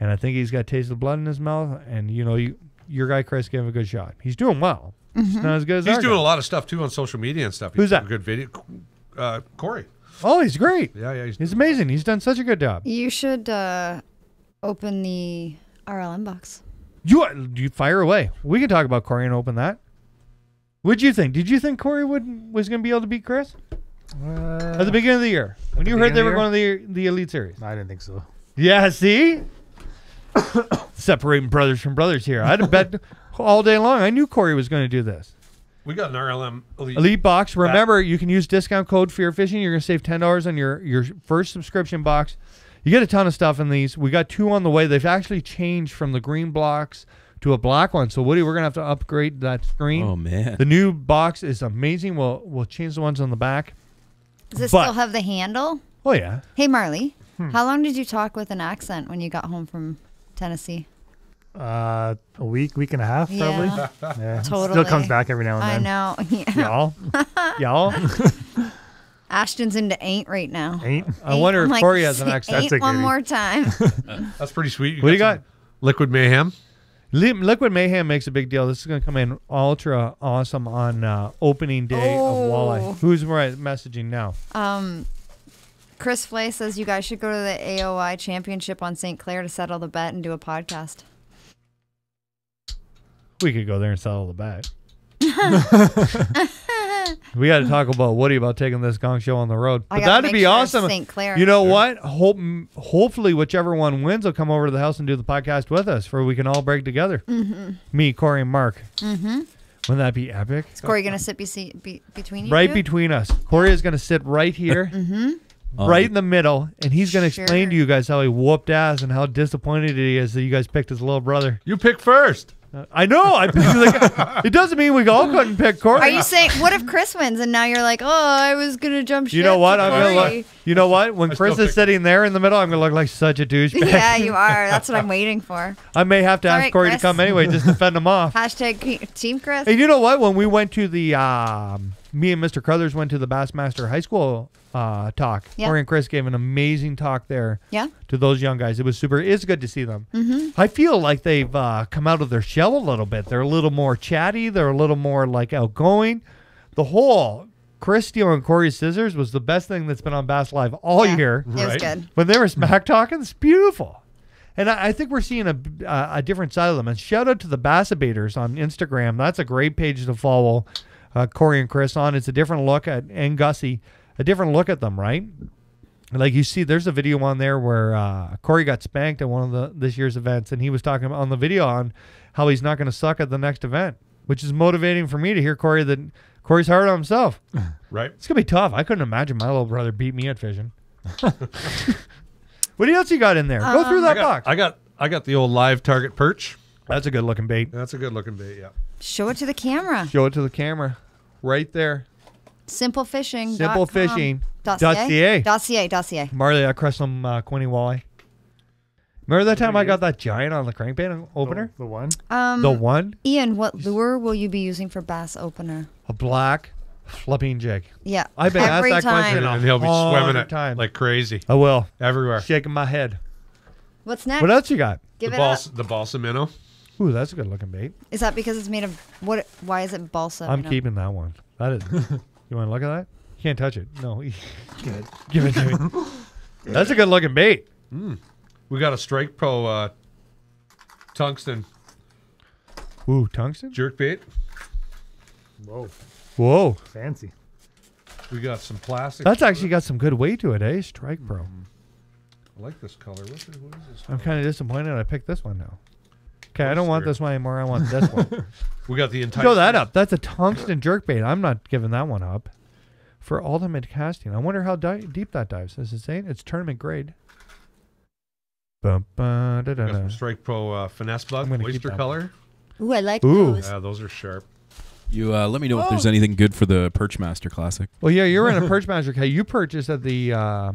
And I think he's got taste of blood in his mouth. And, you know, your guy, Chris, gave him a good shot. He's doing well. It's not as good as he's doing a lot of stuff, too, on social media and stuff. Who's that? A good video. Cory. Oh, he's great. Yeah. He's amazing. He's done such a good job. You should open the RLM box. You fire away. We can talk about Cory and open that. What'd you think? Did you think Cory was going to be able to beat Chris? At the beginning of the year. When you heard they were going to the Elite Series. I didn't think so. Yeah, see? Separating brothers from brothers here. I'd have bet all day long. I knew Cory was going to do this. We got an RLM Elite box. Remember, you can use discount code FearFishing. You're going to save $10 on your first subscription box. You get a ton of stuff in these. We got 2 on the way. They've actually changed from the green blocks to a black one. So, Woody, we're going to have to upgrade that screen. Oh, man. The new box is amazing. We'll change the ones on the back. Does it still have the handle? Oh, yeah. Hey, Marley, how long did you talk with an accent when you got home from Tennessee? A week and a half, probably. Yeah, totally. Still comes back every now and then. I know. Y'all. Ashton's into ain't right now. Ain't? I wonder I'm if like, Cory has an say accent. ain't That's a one goodie. more time. That's pretty sweet. What do you got? some Liquid Mayhem. Liquid Mayhem makes a big deal. This is going to come in ultra awesome on opening day of Walleye. Who's messaging now? Chris Flay says you guys should go to the AOI Championship on St. Clair to settle the bet and do a podcast. We could go there and settle the bet. We got to talk about Woody about taking this gong show on the road. I But gotta that'd make be sure awesome. St. Clair. You know what? Hopefully, whichever one wins will come over to the house and do the podcast with us, for we can all break together. Me, Cory, and Mark. Wouldn't that be epic? Is Cory going to sit between you Right two? between us. Cory is going to sit right here, right in the middle, and he's going to explain to you guys how he whooped ass and how disappointed he is that you guys picked his little brother. You picked first. I know. I picked it doesn't mean we all couldn't pick Cory. Are you saying, what if Chris wins and now you're like, oh, I was going to jump ship You know what? to I'm gonna Cory. look. You know what? When I Chris still is sitting there in the middle, I'm gonna look like such a douchebag. Yeah, you are. That's what I'm waiting for. I may have to All ask right, Cory to Chris. come anyway, just to fend him off. Hashtag Team Chris. And you know what? When we went to the, me and Mr. Crothers went to the Bassmaster High School talk. Yeah. Cory and Chris gave an amazing talk there. Yeah. To those young guys, it was super. It's good to see them. I feel like they've come out of their shell a little bit. They're a little more chatty. They're a little more like outgoing. The whole Chris stealing Cory's scissors was the best thing that's been on Bass Live all year. It was good. When they were smack talking, it's beautiful. And I think we're seeing a different side of them. And shout out to the Bass Abaters on Instagram. That's a great page to follow Cory and Chris on. It's a different look at, and Gussie, a different look at them, right? Like you see, there's a video on there where Cory got spanked at one of this year's events, and he was talking on the video on how he's not going to suck at the next event, which is motivating for me to hear Cory that Cory's hard on himself. Right. It's going to be tough. I couldn't imagine my little brother beat me at fishing. What else you got in there? Go through that box. I got the old live target perch. That's a good looking bait. That's a good looking bait, yeah. Show it to the camera. Show it to the camera. Right there. Simple fishing. Simplefishing.ca. Marley, I crushed some Quinny walleye. Remember that time I got that giant on the crankbait opener? The one? The one? Ian, what lure will you be using for bass opener? A black flipping jig. Yeah. I've been asked that question and he'll be swimming it time. like crazy. I will. Everywhere. Shaking my head. What's next? What else you got? Give the it up. The balsa minnow. Ooh, that's a good looking bait. Is that because it's made of what? Why is it balsa? I'm you know? keeping that one. That is. You want to look at that? You can't touch it. No. Give it to me. That's a good looking bait. We got a Strike Pro tungsten. Ooh, tungsten? Jerk bait. Whoa. Whoa. Fancy. We got some plastic. That's actually got some good weight to it, eh? Strike Pro. I like this color. What is this? I'm kind of disappointed I picked this one now. Okay, I don't want this one anymore. I want this one. We got the entire. Throw that up. That's a tungsten jerkbait. I'm not giving that one up. For ultimate casting. I wonder how deep that dives. Does it say it? It's tournament grade. Got some Strike Pro finesse bug, oyster color. Ooh, I like those. Yeah, those are sharp. You let me know if there's anything good for the Perch Master Classic. Well, yeah, you're in a Perch Master. You purchased at the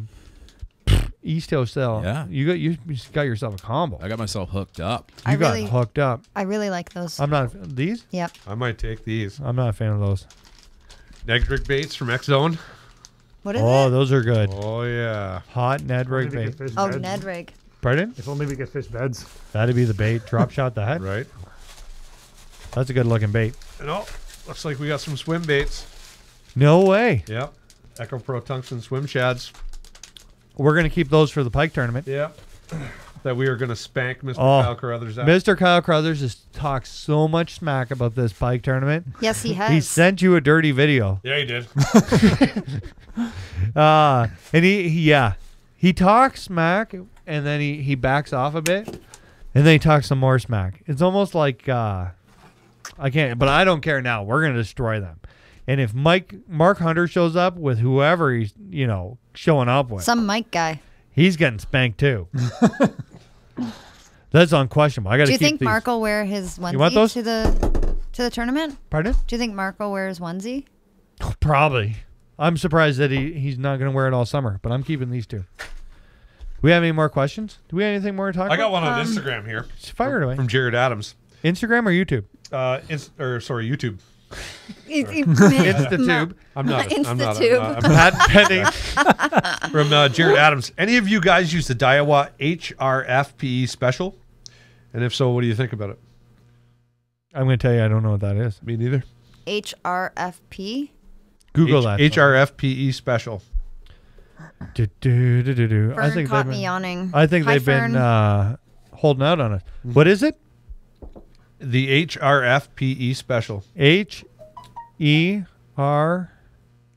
East Hill sale. Yeah. You got yourself a combo. I got myself hooked up. You got hooked up. I really like those. I'm not these? Yep. I might take these. I'm not a fan of those. Ned rig baits from X Zone. What is Oh, it? those are good. Oh yeah. Hot Ned rig bait. Oh, Ned rig. Pardon? If only we could fish beds. That'd be the bait. Drop shot that. Right. That's a good looking bait. And looks like we got some swim baits. No way. Yep. Echo Pro tungsten swim shads. We're gonna keep those for the pike tournament. Yep. That we are gonna spank Mr. Kyle Carruthers out. Mr. Kyle Carruthers has talked so much smack about this pike tournament. Yes, he has. He sent you a dirty video. Yeah, he did. And he talks smack, and then he backs off a bit, and then he talks some more smack. It's almost like I can't, but I don't care now. We're gonna destroy them. And if Mark Hunter shows up with whoever he's showing up with, some Mike guy, he's getting spanked too. That's unquestionable. I got to. Do you keep think these. Mark will wear his onesie You want those? to the tournament? Pardon? Do you think Mark will wear his onesie? Probably. I'm surprised that he's not going to wear it all summer, but I'm keeping these two. Do we have any more questions? Do we have anything more to talk about? I got one on Instagram here. Fire it away. From Jared Adams. Instagram or YouTube? YouTube. Insta-tube. I'm not. Insta-tube. I'm patent pending from Jared Adams. Any of you guys use the Daiwa HRF PE special? And if so, what do you think about it? I'm going to tell you, I don't know what that is. Me neither. HRFP. Google that. HRF PE special. Fern caught me yawning. I think Hi, they've been holding out on it. What is it? The HRF PE special. HER.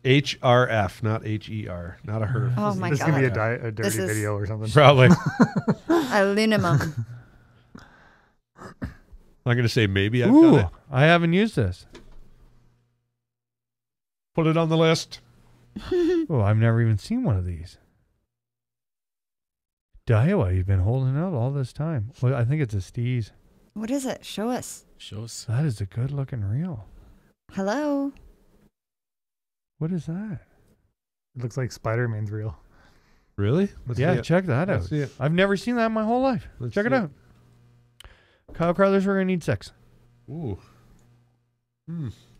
HRF, not HER, not a her. Oh my This god. is going to be a dirty video or something. Probably. Aluminum. I'm going to say maybe I've Ooh, done it. I haven't used this. Put it on the list. Oh, I've never even seen one of these. Daiwa, you've been holding out all this time. Well, I think it's a Steez. What is it? Show us. Show us. That is a good looking reel. Hello. What is that? It looks like Spider-Man's reel. Really? Let's Yeah, see it. check that Let's out. see it. I've never seen that in my whole life. Let's check it see out. Kyle Carruthers, we're going to need 6. Ooh.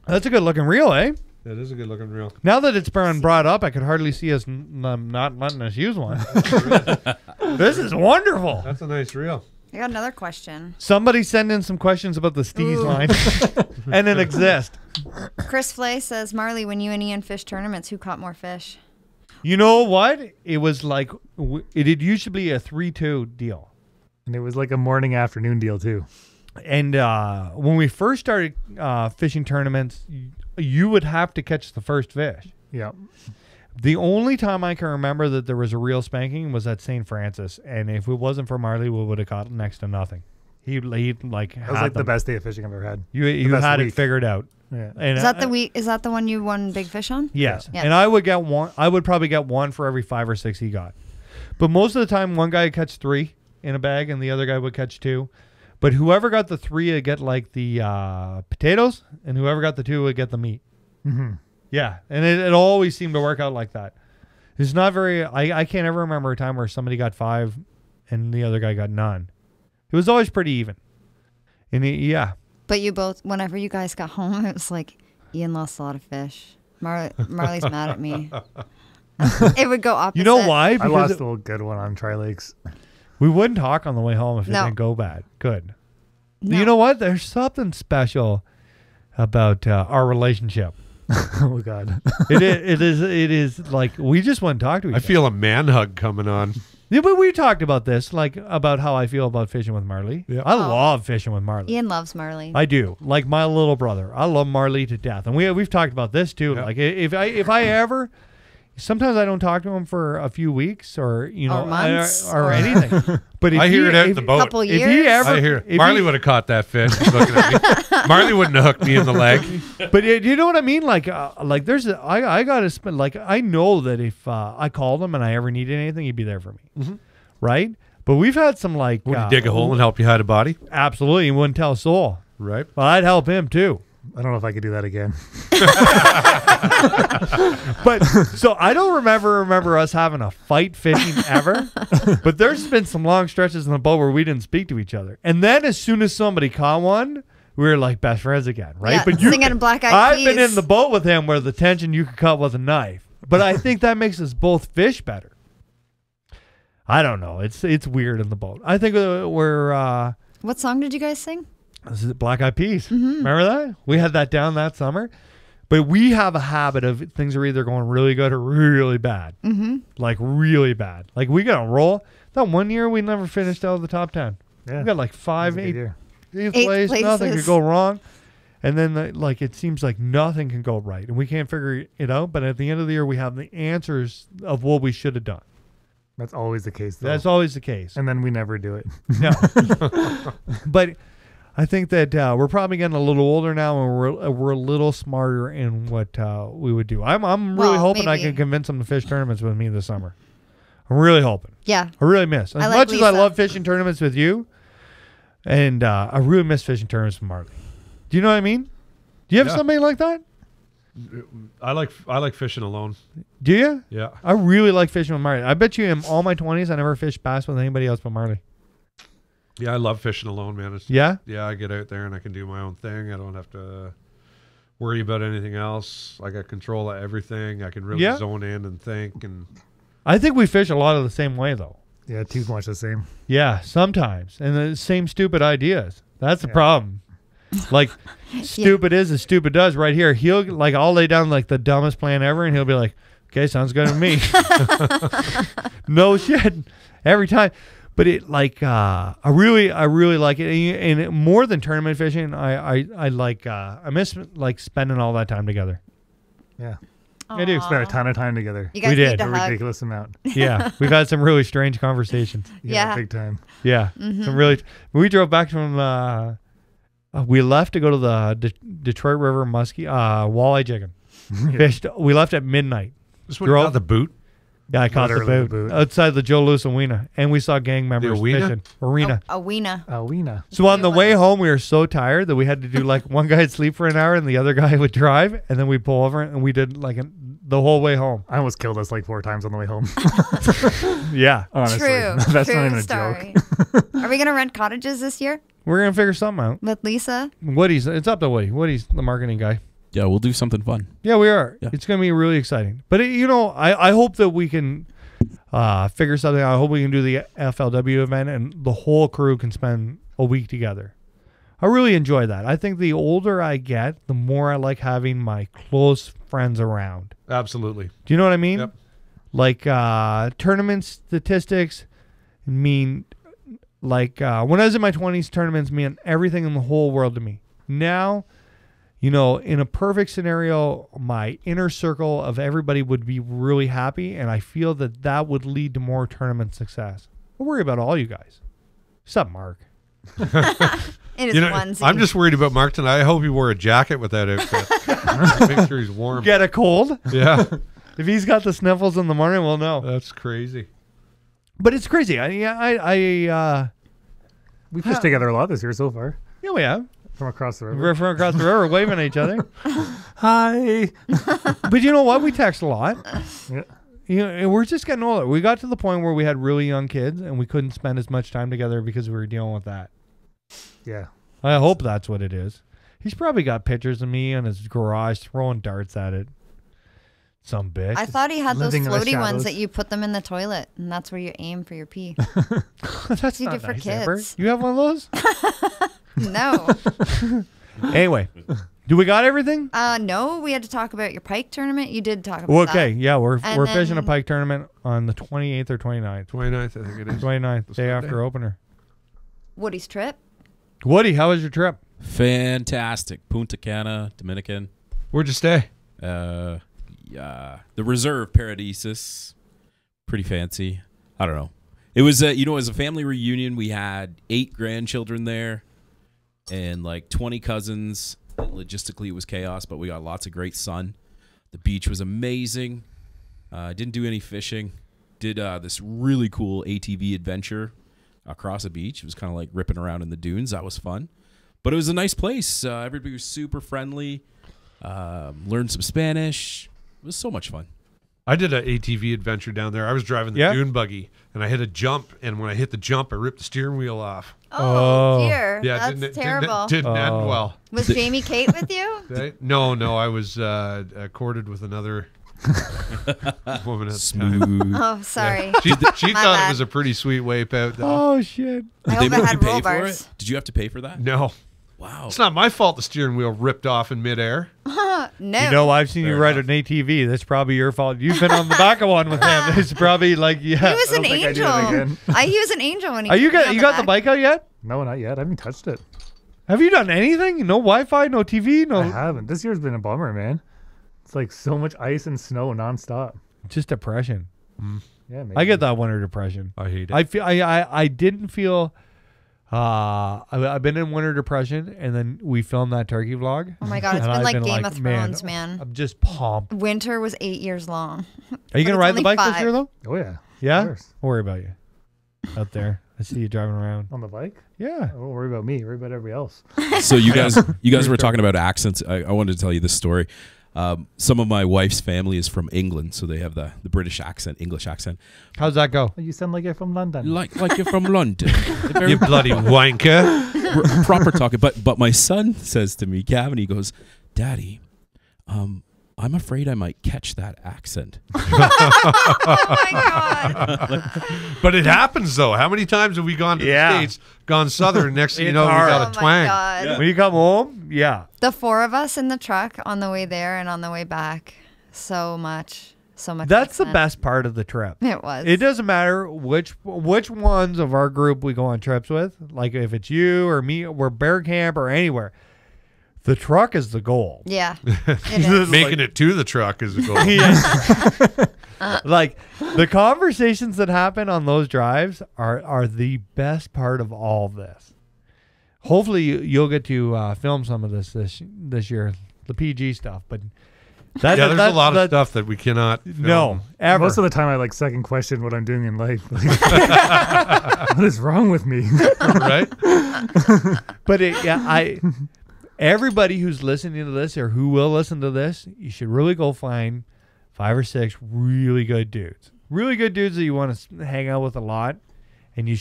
That's a good looking reel, eh? That is a good looking reel. Now that it's been brought up, I could hardly see us not letting us use one. This is wonderful. That's a nice reel. I got another question. Somebody send in some questions about the Steez Ooh. line and an exist. Chris Flay says, Marley, when you and Ian fish tournaments, who caught more fish? You know what? It was like, it used to be a 3-2 deal. And it was like a morning afternoon deal too. And when we first started fishing tournaments, you would have to catch the first fish. Yeah. The only time I can remember that there was a real spanking was at St. Francis, and if it wasn't for Marley, we would have caught next to nothing. He like That was like the best day of fishing I've ever had. You had it figured out. Yeah. And Is that the week? Is that the one you won big fish on? Yes. Yes. And I would get one. I would probably get one for every 5 or 6 he got. But most of the time, one guy would catch 3 in a bag, and the other guy would catch 2. But whoever got the 3 would get like the potatoes, and whoever got the 2 would get the meat. Mm-hmm. Yeah, and it always seemed to work out like that. It's not very. I can't ever remember a time where somebody got 5 and the other guy got none. It was always pretty even. And yeah. But you both, whenever you guys got home, it was like, Ian lost a lot of fish. Marley's mad at me. It would go opposite. You know why? I lost a good one on Tri-Lakes. We wouldn't talk on the way home if it No. didn't go bad. Good. No. You know what? There's something special about our relationship. Oh God. It is like we just want to talk to each I other. feel a man hug coming on. Yeah, but we talked about this, like about how I feel about fishing with Marley. Yeah. I love fishing with Marley. Ian loves Marley. I do, like my little brother. I love Marley to death, and we've talked about this too. Yeah. Like if I ever, sometimes I don't talk to him for a few weeks or Or months, or or- anything. But if I hear he, it out if, the boat. Couple If he years. ever, I hear it. if Marley he- would have caught that fish. He's looking at me. Marley wouldn't have hooked me in the leg. But you know what I mean? Like there's I gotta spend, like, I know that if I called him and I ever needed anything, he'd be there for me, right? But we've had some like Would he dig a hole and help you hide a body? Absolutely, he wouldn't tell a soul. Right. Well, I'd help him too. I don't know if I could do that again. But so I don't remember us having a fight fishing ever. But there's been some long stretches in the boat where we didn't speak to each other. And then as soon as somebody caught one, we were like best friends again, right? Yeah, but singing Black Eyed I've been Peas. in the boat with him where the tension you could cut with a knife. But I think that makes us both fish better. I don't know. It's weird in the boat. I think we're What song did you guys sing? this is Black Eyed Peas. Remember that? We had that down that summer. But we have a habit of things are either going really good or really bad. Mm-hmm. Like really bad. Like we got a roll. That one year we never finished out of the top 10. Yeah. We got like 5, That was a good 8 year. eighth Eighth place. Nothing could places. go wrong. And then like it seems like nothing can go right. And we can't figure it out. But at the end of the year, we have the answers of what we should have done. That's always the case, though. That's always the case. And then we never do it. No. But I think that we're probably getting a little older now, and we're a little smarter in what we would do. I'm really Well, hoping I maybe. can convince them to fish tournaments with me this summer. I'm really hoping. Yeah. I really miss. As I like much as I Lisa. love fishing tournaments with you, and I really miss fishing tournaments with Marley. Do you know what I mean? Do you have Yeah. somebody like that? I like fishing alone. Do you? Yeah. I really like fishing with Marley. I bet you in all my 20s I never fished bass with anybody else but Marley. Yeah, I love fishing alone, man. Yeah? Yeah, I get out there and I can do my own thing. I don't have to worry about anything else. I got control of everything. I can really zone in and think. And I think we fish a lot of the same way, though. Yeah, too much the same. Yeah, sometimes. And the same stupid ideas. That's the problem. Like, stupid is as stupid does right here. He'll, like, I'll lay down, like, the dumbest plan ever, and he'll be like, okay, sounds good to me. No shit. Every time. But it, like, I really like it. And more than tournament fishing, I like, I miss, like, spending all that time together. Yeah. I do. Spent a ton of time together. You guys we need did. to A hug. ridiculous amount. Yeah. We've had some really strange conversations. Yeah. Big time. Yeah. Some really, we drove back from, we left to go to the Detroit River muskie, walleye jigging. Fished. We left at midnight. This one got the boot. Yeah, I caught the Literally boot, the boot. outside the Joe Louis Arena, and we saw gang members fishing. Arena. Awena. So on the way home, we were so tired that we had to do like one guy would sleep for an hour and the other guy would drive, and then we'd pull over and we did like the whole way home. I almost killed us like 4 times on the way home. Yeah. Honestly. True. That's true not even a story. joke. Are we gonna rent cottages this year We're going to figure something out. with Lisa? Woody's, it's up to Woody. Woody's the marketing guy. Yeah, we'll do something fun. Yeah, we are. Yeah. It's going to be really exciting. But, you know, I hope that we can figure something out. I hope we can do the FLW event and the whole crew can spend a week together. I really enjoy that. I think the older I get, the more I like having my close friends around. Absolutely. Do you know what I mean? Yep. Like tournament statistics mean, like when I was in my 20s, tournaments meant everything in the whole world to me. Now, you know, in a perfect scenario, my inner circle of everybody would be really happy, and I feel that that would lead to more tournament success. I worry about all you guys. Except Mark. In his onesie. I'm just worried about Mark tonight. I hope he wore a jacket with that outfit. Make sure he's warm. Get a cold? Yeah. If he's got the sniffles in the morning, we'll know. That's crazy. But it's crazy. We fished together a lot this year so far. Yeah, we have. From across the river. We're from across the river waving at each other. Hi. But you know what? We text a lot. Yeah. You know, and we're just getting older. We got to the point where we had really young kids and we couldn't spend as much time together because we were dealing with that. Yeah. I hope that's what it is. He's probably got pictures of me in his garage throwing darts at it. Some bitch. I thought he had those Living in the floaty ones shadows. that you put them in the toilet, and that's where you aim for your pee. That's you not do for nice, kids. Amber. You have one of those? No. Anyway, do we got everything? No, we had to talk about your pike tournament. You did talk about Well, that. okay, yeah, we're And fishing a then- pike tournament on the 28th or 29th. 29th, I think it is. 29th, day Sunday. after opener. Woody's trip. Woody, how was your trip? Fantastic. Punta Cana, Dominican. Where'd you stay? Yeah, the Reserve Paradisus. Pretty fancy. I don't know. It was, you know, as a family reunion, we had 8 grandchildren there and like 20 cousins. Logistically, it was chaos, but we got lots of great sun. The beach was amazing. Didn't do any fishing. Did this really cool ATV adventure across a beach. It was kind of like ripping around in the dunes. That was fun. But it was a nice place. Everybody was super friendly. Learned some Spanish. It was so much fun. I did an ATV adventure down there. I was driving the dune buggy, and I hit a jump, and when I hit the jump, I ripped the steering wheel off. Oh, dear. Yeah, That's terrible. Didn't end well. Was Jamie Kate with you? No, I was courted with another woman at the time. Oh, sorry. Yeah. She My thought bad. it was a pretty sweet wipe out. Oh, shit. I Did hope they it make had you pay roll for bars. it? Did you have to pay for that? No. Wow. It's not my fault the steering wheel ripped off in midair. No. You know, I've seen you ride an ATV. That's probably your fault. You've been on the back of one with him. It's probably like, yeah. He was an angel. He was an angel when he Are you took me got on you got the back. bike out yet? No, not yet. I haven't touched it. Have you done anything? No Wi-Fi, no TV, no. I haven't. This year's been a bummer, man. It's like so much ice and snow nonstop. Just depression. Yeah, maybe. I get that winter depression. I hate it. I feel I didn't feel. I've been in winter depression, and then we filmed that turkey vlog. Oh my God, it's and been I've like Game of Thrones, man. I'm just pumped. Winter was 8 years long. Are you gonna ride the bike this year though? Oh yeah. Yeah. Of course. Don't worry about you out there. I see you driving around. On the bike? Yeah. Don't worry about me. Worry about everybody else. So you guys were talking about accents. I wanted to tell you this story. Some of my wife's family is from England, so they have the British accent, English accent. How's that go? You sound like you're from London. Like you're from London. You bloody wanker. Proper talking. But my son says to me, Gavin, he goes, Daddy, I'm afraid I might catch that accent. Oh my God. But it happens though. How many times have we gone to the States, gone southern, next thing you know, we got a twang. God. When you come home, yeah. The 4 of us in the truck on the way there and on the way back. So much. That's the best part of the trip. It was. It doesn't matter which ones of our group we go on trips with. Like if it's you or me, we're bear camp or anywhere. The truck is the goal. Yeah. It is. Making it to the truck is the goal. Like the conversations that happen on those drives are the best part of all of this. Hopefully you'll get to film some of this year, the PG stuff, but. There's a lot of stuff that we cannot film. No, ever. Most of the time I like second question what I'm doing in life. Like, what is wrong with me? Right? But everybody who's listening to this or who will listen to this, you should really go find 5 or 6 really good dudes. Really good dudes that you want to hang out with a lot. And you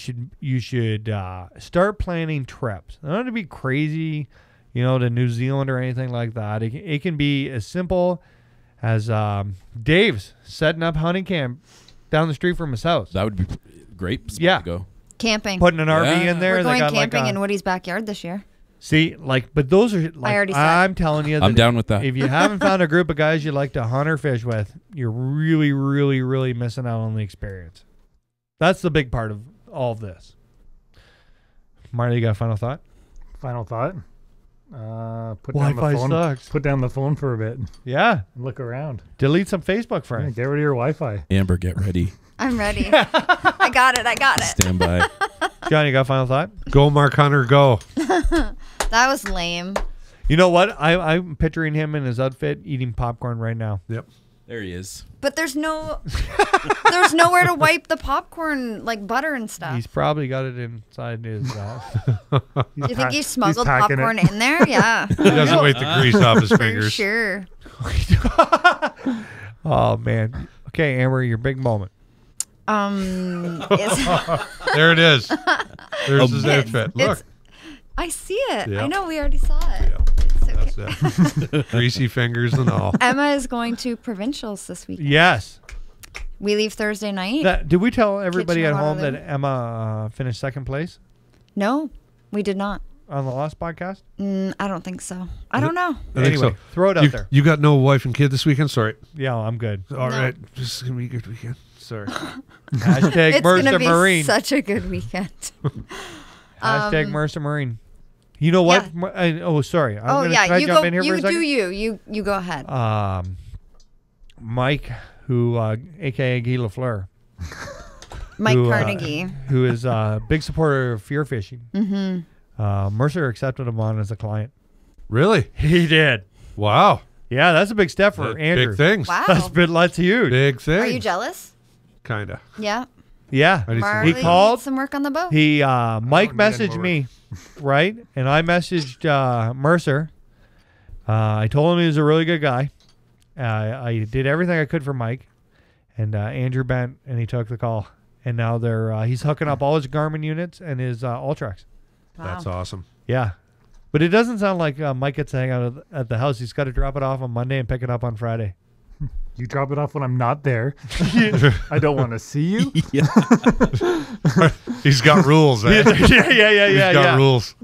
should start planning trips. They don't have to be crazy, to New Zealand or anything like that. It can be as simple as Dave's setting up hunting camp down the street from his house. That would be great spot to go. Camping. Putting an RV in there. We're going camping in Woody's backyard this year. See, but those are I already said. I'm telling you. I'm down with that. If you haven't found a group of guys you like to hunt or fish with, you're really, really, really missing out on the experience. That's the big part of all of this. Marty, you got a final thought? Final thought? Put Wi-Fi down the phone. sucks. Put down the phone for a bit. Yeah. And look around. Delete some Facebook friends. Yeah, get rid of your Wi-Fi. Amber, get ready. I'm ready. I got it. Stand by. John, you got a final thought? Go, Mark Hunter, go. That was lame. You know what? I'm picturing him in his outfit eating popcorn right now. Yep. There he is. But there's nowhere to wipe the popcorn, like butter and stuff. He's probably got it inside his. Do you think he smuggled popcorn in there? Yeah. He doesn't wipe the grease off his For fingers. sure. Oh man. Okay, Amber, your big moment. There it is. There's his outfit. Look. I see it. Yeah. I know. We already saw it. Yeah. That's it. Greasy fingers and all. Emma is going to provincials this weekend. Yes. We leave Thursday night. Did we tell everybody at home Kitchener-Waterloo. that Emma finished second place No, we did not. on the Lost podcast? I don't think so. I don't know. I think Anyway, so. throw it out there. You got no wife and kid this weekend? Sorry. Yeah, I'm good. All right. This is going to be a good weekend. Sorry. Hashtag It's going to Mercer be Marine. such a good weekend. Hashtag Mercer Marine. You know what? Sorry. Can I you jump go. in here for You a do second? you go ahead. Mike, who, a.k.a. Guy Lafleur. Mike Carnegie. Who is a big supporter of FearFishing. Mm-hmm. Mercer accepted him on as a client. Really? He did. Wow. Yeah, that's a big step for Andrew. Big things. Wow. That's huge. Big things. Are you jealous? Kind of. Yeah. Yeah. Marley He called. needs some work on the boat. Mike messaged me, right? And I messaged Mercer. I told him he was a really good guy. I did everything I could for Mike. And Andrew bent, and he took the call. And now he's hooking up all his Garmin units and his Ultrax. Wow. That's awesome. Yeah. But it doesn't sound like Mike gets to hang out at the house. He's got to drop it off on Monday and pick it up on Friday. You drop it off when I'm not there. I don't want to see you. He's got rules, eh? Yeah. He's got rules.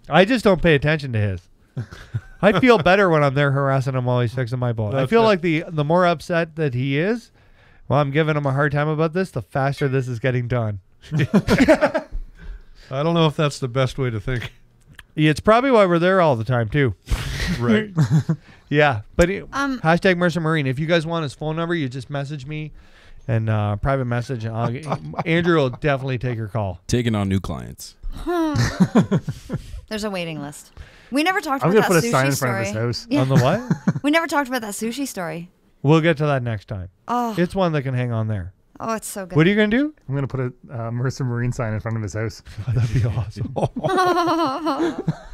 I just don't pay attention to his. I feel better when I'm there harassing him while he's fixing my boat. I feel like the more upset that he is, while I'm giving him a hard time about this, the faster this is getting done. I don't know if that's the best way to think. It's probably why we're there all the time, too. Right. Yeah. But hashtag Mercer Marine. If you guys want his phone number, you just message me and private message. Andrew will definitely take your call. Taking on new clients. There's a waiting list. We never talked I'm about gonna that put a sushi sign in story. front of his house. Yeah. On the what? We never talked about that sushi story. We'll get to that next time. Oh. It's one that can hang on there. Oh, it's so good. What are you going to do? I'm going to put a Mercer Marine sign in front of his house. That'd be awesome.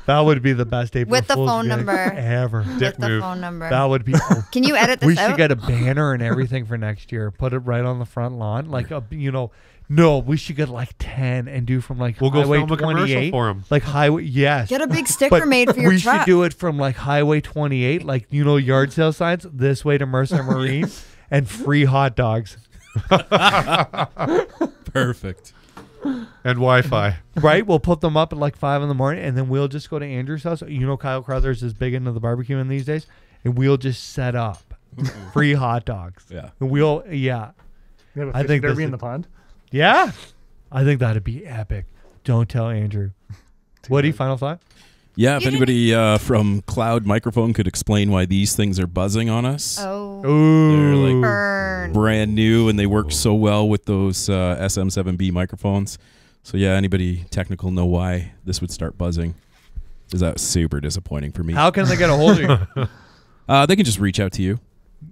That would be the best April With the Fool's phone gig number. ever. With the phone number. That would be. Can you edit this We out? should get a banner and everything for next year. Put it right on the front lawn, like No, we should get like 10 and do from like We'll go Highway film a commercial 28 for 'em. Like highway, yes. Get a big sticker But made for your we truck. should do it from like Highway 28, like yard sale signs this way to Mercer Marine, and free hot dogs. Perfect. And Wi-Fi. Right, we'll put them up at like 5 in the morning, and then we'll just go to Andrew's house. Kyle Crothers is big into the barbecue in these days, and we'll just set up free hot dogs. Yeah, and You have a fishing derby in the pond? Yeah, I think that'd be epic. Don't tell Andrew. Woody, final thought? Yeah, if anybody from Cloud Microphone could explain why these things are buzzing on us. Oh. They're like Burn. brand new, and they work so well with those SM7B microphones. So yeah, anybody technical know why this would start buzzing? Is that super disappointing for me? How can they get a hold of you? They can just reach out to you.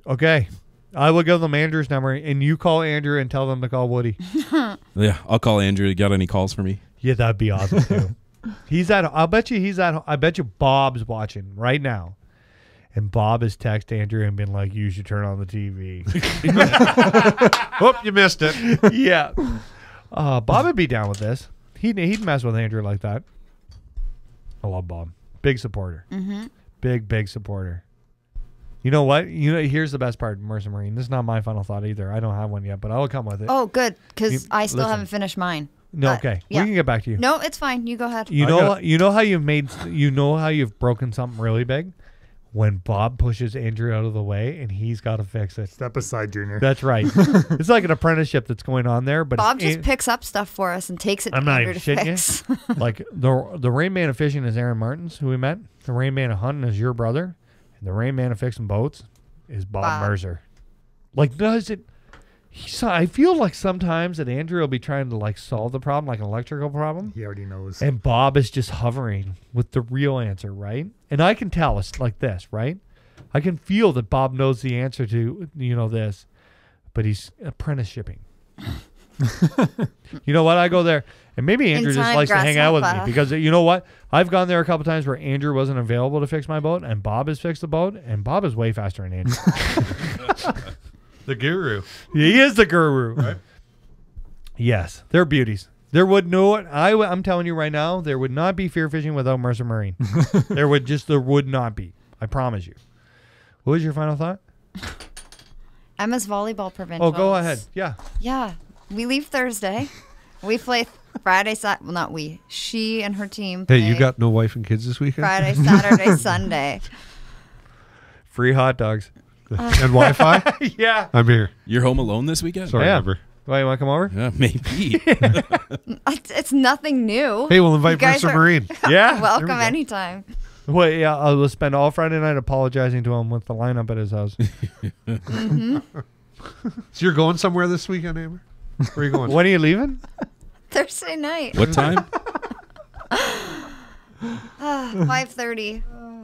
Okay. I will give them Andrew's number, and you call Andrew and tell them to call Woody. Yeah, I'll call Andrew. You got any calls for me? Yeah, that'd be awesome too. I bet you Bob's watching right now. And Bob has texted Andrew and been like, you should turn on the TV. Whoop, you missed it. Yeah. Bob would be down with this. He'd mess with Andrew like that. I love Bob. Big supporter. Mm-hmm. Big supporter. You know what? Here's the best part, Mercer Marine. This is not my final thought either. I don't have one yet, but I will come with it. Oh, good, because I still listen. haven't finished mine. No, But, okay. yeah. We can get back to you. No, it's fine. You go ahead. You know how you've broken something really big? When Bob pushes Andrew out of the way and he's got to fix it. Step aside, Junior. That's right. It's like an apprenticeship that's going on there. But Bob just picks up stuff for us and takes it to I'm not Andrew even to shitting fix. you. Like the Rain Man of Fishing is Aaron Martins, who we met. The Rain Man of Hunting is your brother. And the Rain Man of Fixing Boats is Bob Mercer. Like, does it... I feel like sometimes that Andrew will be trying to like solve the problem, like an electrical problem. He already knows. And Bob is just hovering with the real answer, right? And I can tell it's like this, right? I can feel that Bob knows the answer to, this, but he's apprenticeshipping. You know what? I go there, and maybe Andrew just likes to hang out with me because you know what? I've gone there a couple times where Andrew wasn't available to fix my boat, and Bob has fixed the boat, and Bob is way faster than Andrew. The guru. He is the guru. Right? Yes, they're beauties. There would I'm telling you right now, there would not be Fear Fishing without Mercer Marine. there would not be. I promise you. What was your final thought? Emma's volleyball provincials. Oh, go ahead. Yeah. Yeah. We leave Thursday. We play Friday, Saturday. Well, not we. She and her team play Hey, you got no wife and kids this weekend? Friday, Saturday, Sunday. Free hot dogs. And Wi-Fi? Yeah. I'm here. You're home alone this weekend? Sorry, Amber. Why, you want to come over? Yeah, maybe. It's nothing new. Hey, we'll invite You guys Mercer are Marine. Yeah. welcome there we go. anytime. Well, yeah, I'll spend all Friday night apologizing to him with the lineup at his house. Mm-hmm. So you're going somewhere this weekend, Amber? Where are you going? When are you leaving? Thursday night. What time? 5:30.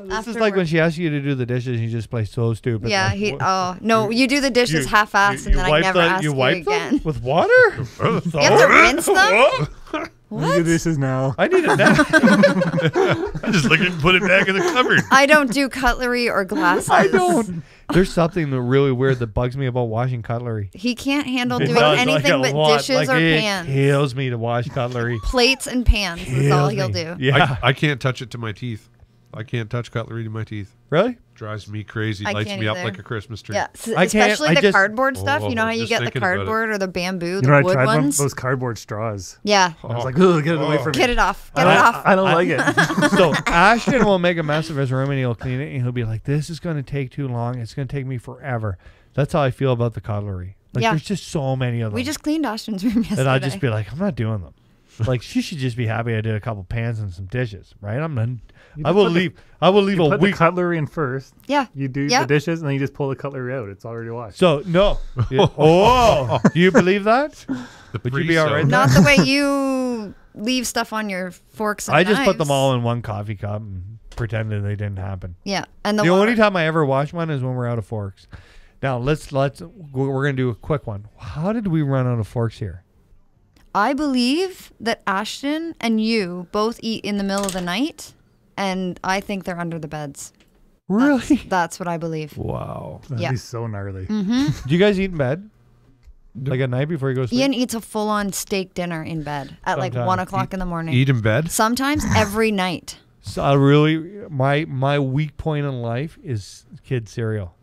This is like when she asks you to do the dishes and you just play so stupid. Yeah, like, no, you do the dishes half-assed and then I never ask you wipe again. them with water? You have to rinse them? What? This is now. I need a nap. I just lick it and put it back in the cupboard. I don't do cutlery or glasses. I don't. There's something that really weird that bugs me about washing cutlery. He can't handle It doing does, anything like a but lot. dishes Like, or it pans. kills me to wash cutlery. Plates and pans is all he'll do. Yeah. I can't touch it to my teeth. I can't touch cutlery to my teeth. Really? Drives me crazy. I Lights can't me up either. like a Christmas tree. Yeah, I can't- especially I the just- cardboard stuff. Oh, You know how you just get the thinking about it. cardboard or the bamboo, You the know, I wood tried ones? those cardboard straws. Yeah. I was like, ugh, get it away from me. Get it off. Get it off. I don't like it. So Ashton will make a mess of his room and he'll clean it and he'll be like, this is going to take too long. It's going to take me forever. That's how I feel about the cutlery. Like, Yeah. there's just so many of them. We just cleaned Ashton's room yesterday. And I'd just be like, I'm not doing them. Like, she should just be happy I did a couple pans and some dishes, right? I will leave a Put the week. cutlery in first. Yeah. You do Yeah. the dishes, and then you just pull the cutlery out. It's already washed. So, no. Oh, do you believe that? Would you be all right? Not there? the way you leave stuff on your forks and I just put them knives. all in one coffee cup and pretended they didn't happen. Yeah. And The the only water. time I ever wash one is when we're out of forks. Now, we're going to do a quick one. How did we run out of forks here? I believe that Ashton and you both eat in the middle of the night and I think they're under the beds. Really? That's what I believe. Wow. That'd Yeah. be so gnarly. Mm-hmm. Do you guys eat in bed? Like at night before you go to sleep? Ian eats a full-on steak dinner in bed at like Sometimes. 1 o'clock in the morning. Eat in bed? Sometimes every night. So I really, my weak point in life is kid cereal.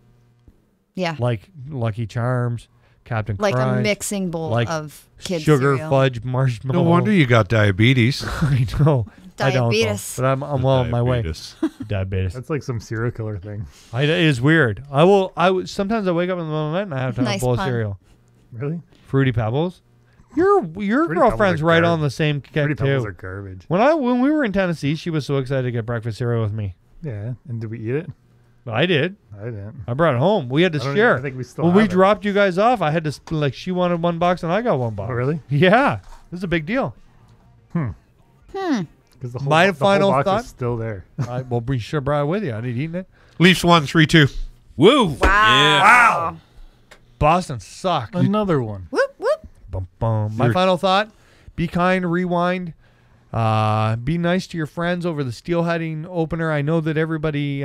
Yeah. Like Lucky Charms, Captain Like Crunch. a mixing bowl like of kid sugar cereal. fudge marshmallow. No wonder you got diabetes. I know. I don't know, Diabetes. but I'm well on my way. Diabetes. Diabetes. That's like some serial killer thing. It is weird. Sometimes I wake up in the middle of the night and I have to have Nice a bowl of pun. cereal. Really? Fruity Pebbles. Your Fruity girlfriend's Pebbles are right garbage. on the same kick Fruity Pebbles too. are garbage. When we were in Tennessee, she was so excited to get breakfast cereal with me. Yeah. And did we eat it? I did. I didn't. I brought it home. We had to I don't share. even think we still when have we it. dropped you guys off, I had to she wanted one box and I got one box. Oh, really? Yeah. This is a big deal. Because the whole, My the final whole box thought? is still there. I will be sure brought it with you. I didn't eat it. Leafs won 3-2. Woo! Wow. Yeah. Wow. Boston sucked. Another one. Whoop, whoop. Bum, bum. My final thought, be kind, rewind. Be nice to your friends over the steelheading opener. I know that everybody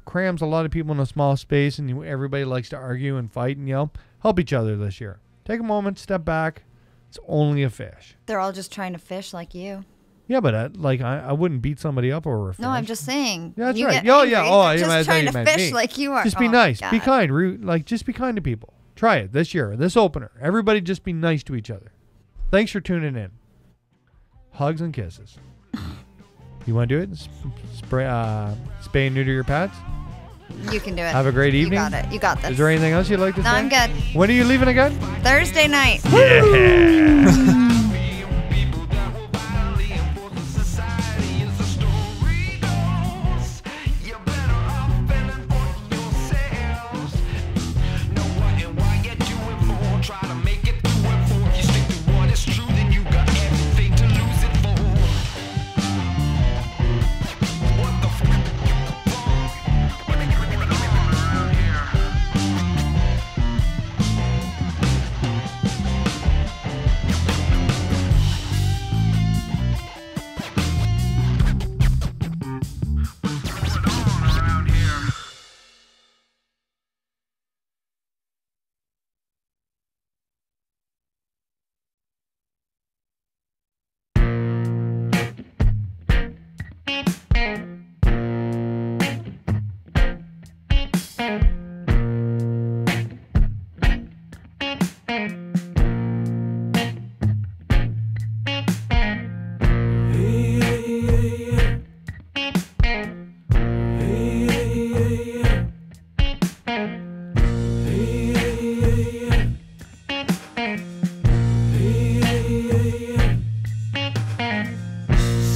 crams a lot of people in a small space and everybody likes to argue and fight and yell. Help each other this year. Take a moment, step back. It's only a fish. They're all just trying to fish like you. Yeah, but I wouldn't beat somebody up over a fish. No, I'm just saying. Yeah, that's you right. get Oh, yeah. angry. Oh, They're I just thought trying you to meant fish me. like you are. Just be Oh, nice. my Be God. kind. Just be kind to people. Try it this year, this opener. Everybody just be nice to each other. Thanks for tuning in. Hugs and kisses. You want to do it? Spay and neuter your pets? You can do it. Have a great evening. You got it. You got this. Is there anything else you'd like to No, say? I'm good. When are you leaving again? Thursday night. Yeah.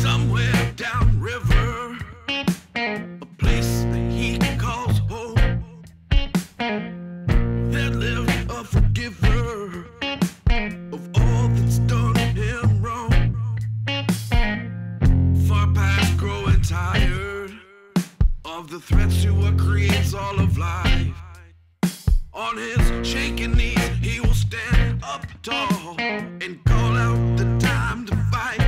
Somewhere downriver, a place that he calls home. There lived a forgiver of all that's done him wrong. Far past growing tired of the threats to what creates all of life. On his shaking knees, he will stand up tall and call out the time to fight.